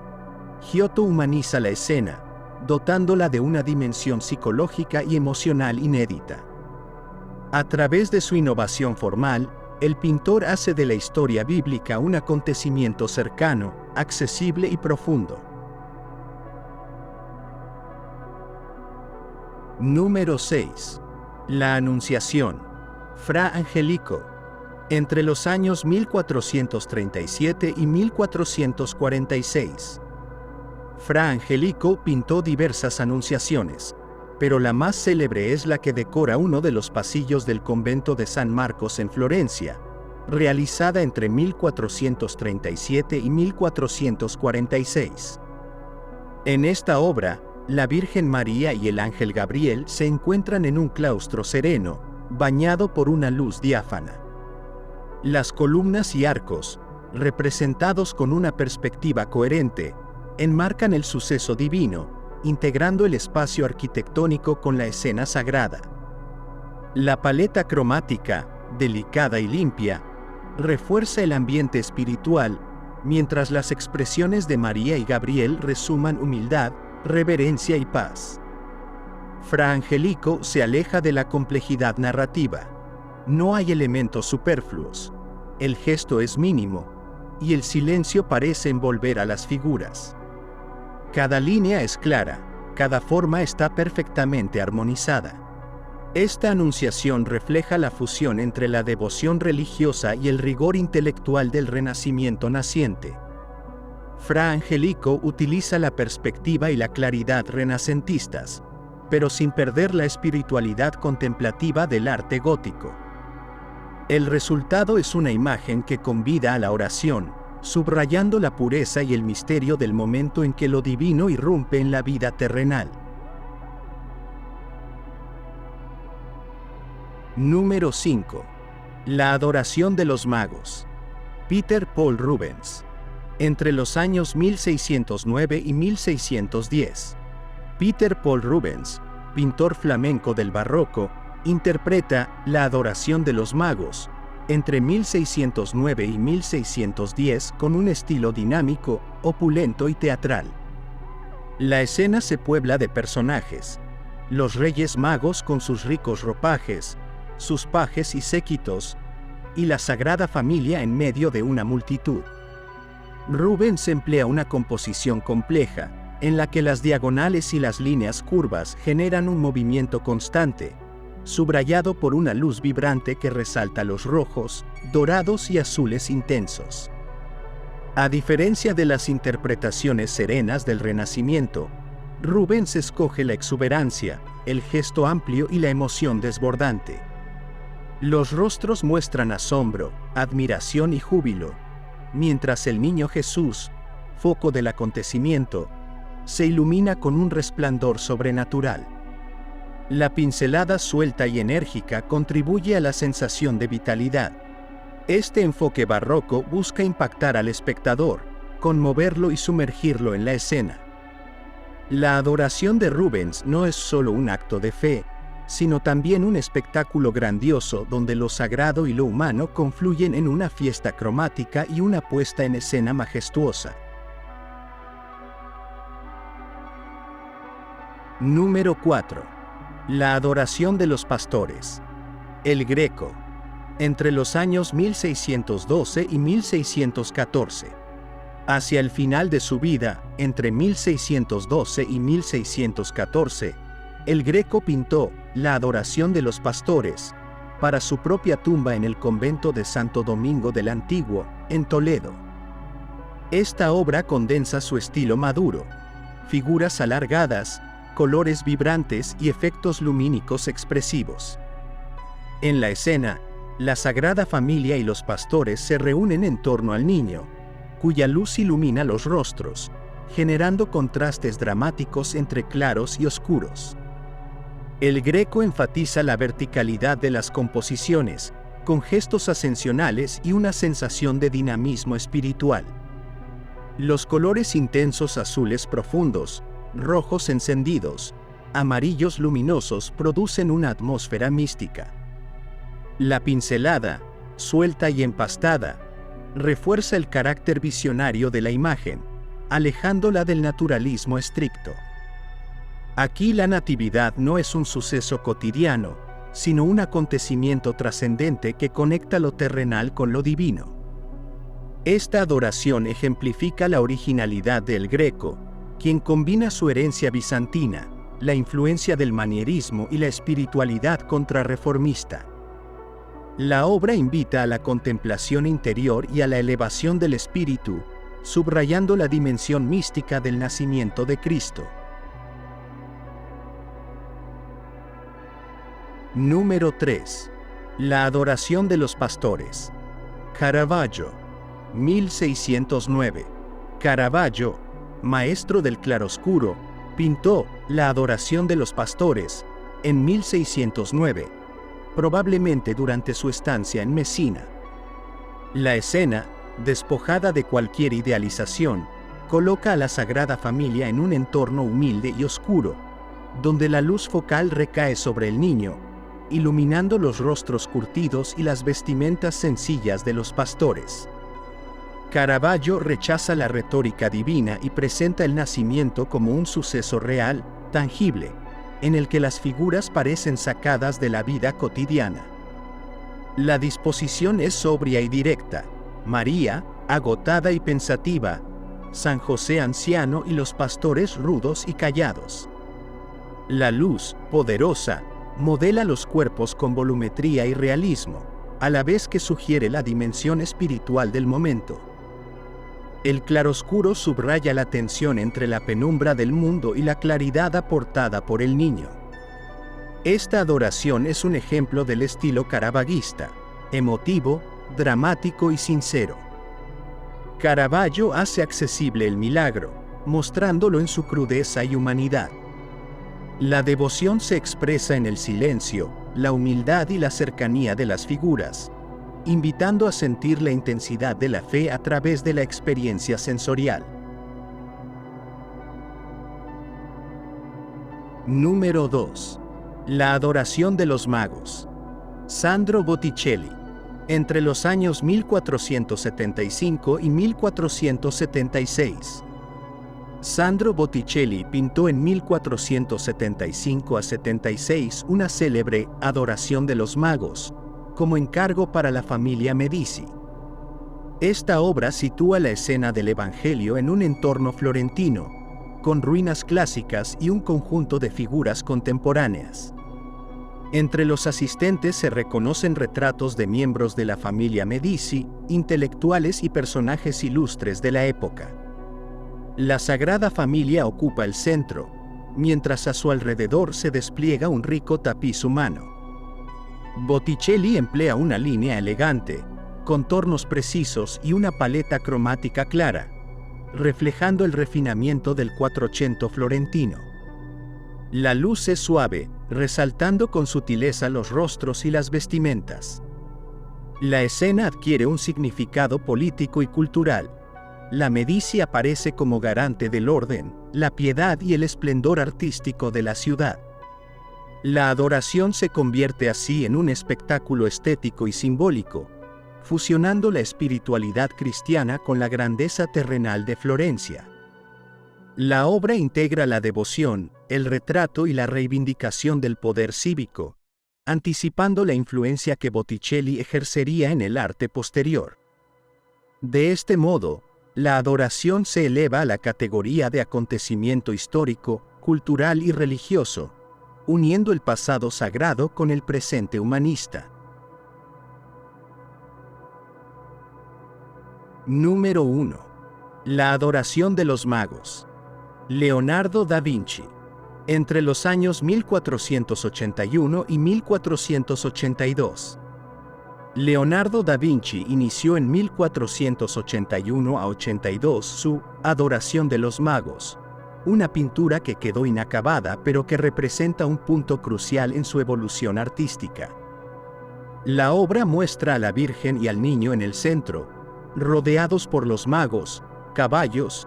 Giotto humaniza la escena, dotándola de una dimensión psicológica y emocional inédita. A través de su innovación formal, el pintor hace de la historia bíblica un acontecimiento cercano, accesible y profundo. Número 6. La Anunciación, Fra Angelico. Entre los años 1437 y 1446. Fra Angelico pintó diversas anunciaciones, pero la más célebre es la que decora uno de los pasillos del convento de San Marcos en Florencia, realizada entre 1437 y 1446. En esta obra, la Virgen María y el ángel Gabriel se encuentran en un claustro sereno, bañado por una luz diáfana. Las columnas y arcos, representados con una perspectiva coherente, enmarcan el suceso divino, integrando el espacio arquitectónico con la escena sagrada. La paleta cromática, delicada y limpia, refuerza el ambiente espiritual, mientras las expresiones de María y Gabriel resuman humildad, reverencia y paz. Fra Angelico se aleja de la complejidad narrativa. No hay elementos superfluos. El gesto es mínimo, y el silencio parece envolver a las figuras. Cada línea es clara, cada forma está perfectamente armonizada. Esta anunciación refleja la fusión entre la devoción religiosa y el rigor intelectual del Renacimiento naciente. Fra Angelico utiliza la perspectiva y la claridad renacentistas, pero sin perder la espiritualidad contemplativa del arte gótico. El resultado es una imagen que convida a la oración, subrayando la pureza y el misterio del momento en que lo divino irrumpe en la vida terrenal. Número 5. La adoración de los magos. Peter Paul Rubens. Entre los años 1609 y 1610. Peter Paul Rubens, pintor flamenco del barroco, interpreta la adoración de los magos, entre 1609 y 1610 con un estilo dinámico, opulento y teatral. La escena se puebla de personajes: los reyes magos con sus ricos ropajes, sus pajes y séquitos, y la Sagrada Familia en medio de una multitud. Rubens emplea una composición compleja, en la que las diagonales y las líneas curvas generan un movimiento constante, subrayado por una luz vibrante que resalta los rojos, dorados y azules intensos. A diferencia de las interpretaciones serenas del Renacimiento, Rubens escoge la exuberancia, el gesto amplio y la emoción desbordante. Los rostros muestran asombro, admiración y júbilo, mientras el niño Jesús, foco del acontecimiento, se ilumina con un resplandor sobrenatural. La pincelada suelta y enérgica contribuye a la sensación de vitalidad. Este enfoque barroco busca impactar al espectador, conmoverlo y sumergirlo en la escena. La adoración de Rubens no es solo un acto de fe, sino también un espectáculo grandioso donde lo sagrado y lo humano confluyen en una fiesta cromática y una puesta en escena majestuosa. Número 4. La adoración de los pastores. El Greco. Entre los años 1612 y 1614. Hacia el final de su vida, entre 1612 y 1614, el Greco pintó La adoración de los pastores para su propia tumba en el convento de Santo Domingo del Antiguo, en Toledo. Esta obra condensa su estilo maduro, figuras alargadas, colores vibrantes y efectos lumínicos expresivos. En la escena, la Sagrada Familia y los pastores se reúnen en torno al niño, cuya luz ilumina los rostros, generando contrastes dramáticos entre claros y oscuros. El Greco enfatiza la verticalidad de las composiciones, con gestos ascensionales y una sensación de dinamismo espiritual. Los colores intensos azules profundos, rojos encendidos, amarillos luminosos producen una atmósfera mística. La pincelada, suelta y empastada, refuerza el carácter visionario de la imagen, alejándola del naturalismo estricto. Aquí la natividad no es un suceso cotidiano, sino un acontecimiento trascendente que conecta lo terrenal con lo divino. Esta adoración ejemplifica la originalidad del Greco, quien combina su herencia bizantina, la influencia del manierismo y la espiritualidad contrarreformista. La obra invita a la contemplación interior y a la elevación del espíritu, subrayando la dimensión mística del nacimiento de Cristo. Número 3. La adoración de los pastores. Caravaggio, 1609. Caravaggio, maestro del claroscuro, pintó La adoración de los pastores en 1609, probablemente durante su estancia en Mesina. La escena, despojada de cualquier idealización, coloca a la Sagrada Familia en un entorno humilde y oscuro, donde la luz focal recae sobre el niño, iluminando los rostros curtidos y las vestimentas sencillas de los pastores. Caravaggio rechaza la retórica divina y presenta el nacimiento como un suceso real, tangible, en el que las figuras parecen sacadas de la vida cotidiana. La disposición es sobria y directa: María, agotada y pensativa, San José anciano y los pastores rudos y callados. La luz, poderosa, modela los cuerpos con volumetría y realismo, a la vez que sugiere la dimensión espiritual del momento. El claroscuro subraya la tensión entre la penumbra del mundo y la claridad aportada por el niño. Esta adoración es un ejemplo del estilo caravaggista, emotivo, dramático y sincero. Caravaggio hace accesible el milagro, mostrándolo en su crudeza y humanidad. La devoción se expresa en el silencio, la humildad y la cercanía de las figuras, invitando a sentir la intensidad de la fe a través de la experiencia sensorial. Número 2. La adoración de los magos. Sandro Botticelli. Entre los años 1475 y 1476. Sandro Botticelli pintó en 1475 a 76 una célebre Adoración de los Magos, como encargo para la familia Medici. Esta obra sitúa la escena del Evangelio en un entorno florentino, con ruinas clásicas y un conjunto de figuras contemporáneas. Entre los asistentes se reconocen retratos de miembros de la familia Medici, intelectuales y personajes ilustres de la época. La Sagrada Familia ocupa el centro, mientras a su alrededor se despliega un rico tapiz humano. Botticelli emplea una línea elegante, contornos precisos y una paleta cromática clara, reflejando el refinamiento del Quattrocento florentino. La luz es suave, resaltando con sutileza los rostros y las vestimentas. La escena adquiere un significado político y cultural. La Medici aparece como garante del orden, la piedad y el esplendor artístico de la ciudad. La adoración se convierte así en un espectáculo estético y simbólico, fusionando la espiritualidad cristiana con la grandeza terrenal de Florencia. La obra integra la devoción, el retrato y la reivindicación del poder cívico, anticipando la influencia que Botticelli ejercería en el arte posterior. De este modo, la adoración se eleva a la categoría de acontecimiento histórico, cultural y religioso, uniendo el pasado sagrado con el presente humanista. Número 1. La adoración de los magos. Leonardo da Vinci. Entre los años 1481 y 1482. Leonardo da Vinci inició en 1481 a 82 su Adoración de los Magos, una pintura que quedó inacabada pero que representa un punto crucial en su evolución artística. La obra muestra a la Virgen y al Niño en el centro, rodeados por los magos, caballos,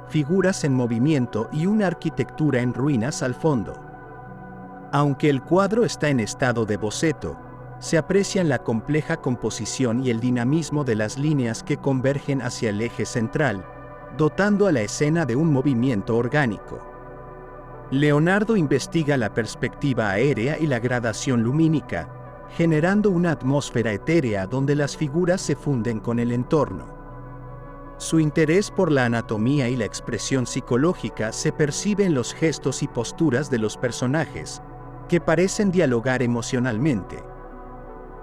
figuras en movimiento y una arquitectura en ruinas al fondo. Aunque el cuadro está en estado de boceto, se aprecian la compleja composición y el dinamismo de las líneas que convergen hacia el eje central, dotando a la escena de un movimiento orgánico. Leonardo investiga la perspectiva aérea y la gradación lumínica, generando una atmósfera etérea donde las figuras se funden con el entorno. Su interés por la anatomía y la expresión psicológica se percibe en los gestos y posturas de los personajes, que parecen dialogar emocionalmente.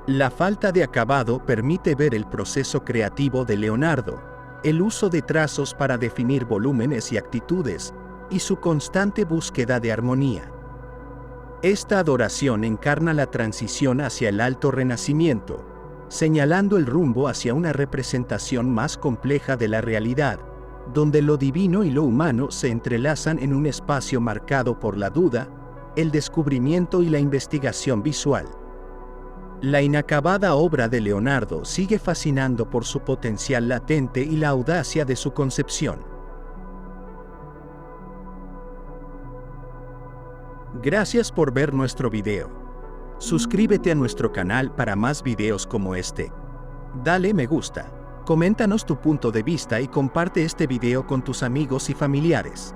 La falta de acabado permite ver el proceso creativo de Leonardo, el uso de trazos para definir volúmenes y actitudes, y su constante búsqueda de armonía. Esta adoración encarna la transición hacia el Alto Renacimiento, señalando el rumbo hacia una representación más compleja de la realidad, donde lo divino y lo humano se entrelazan en un espacio marcado por la duda, el descubrimiento y la investigación visual. La inacabada obra de Leonardo sigue fascinando por su potencial latente y la audacia de su concepción. Gracias por ver nuestro video. Suscríbete a nuestro canal para más videos como este. Dale me gusta, coméntanos tu punto de vista y comparte este video con tus amigos y familiares.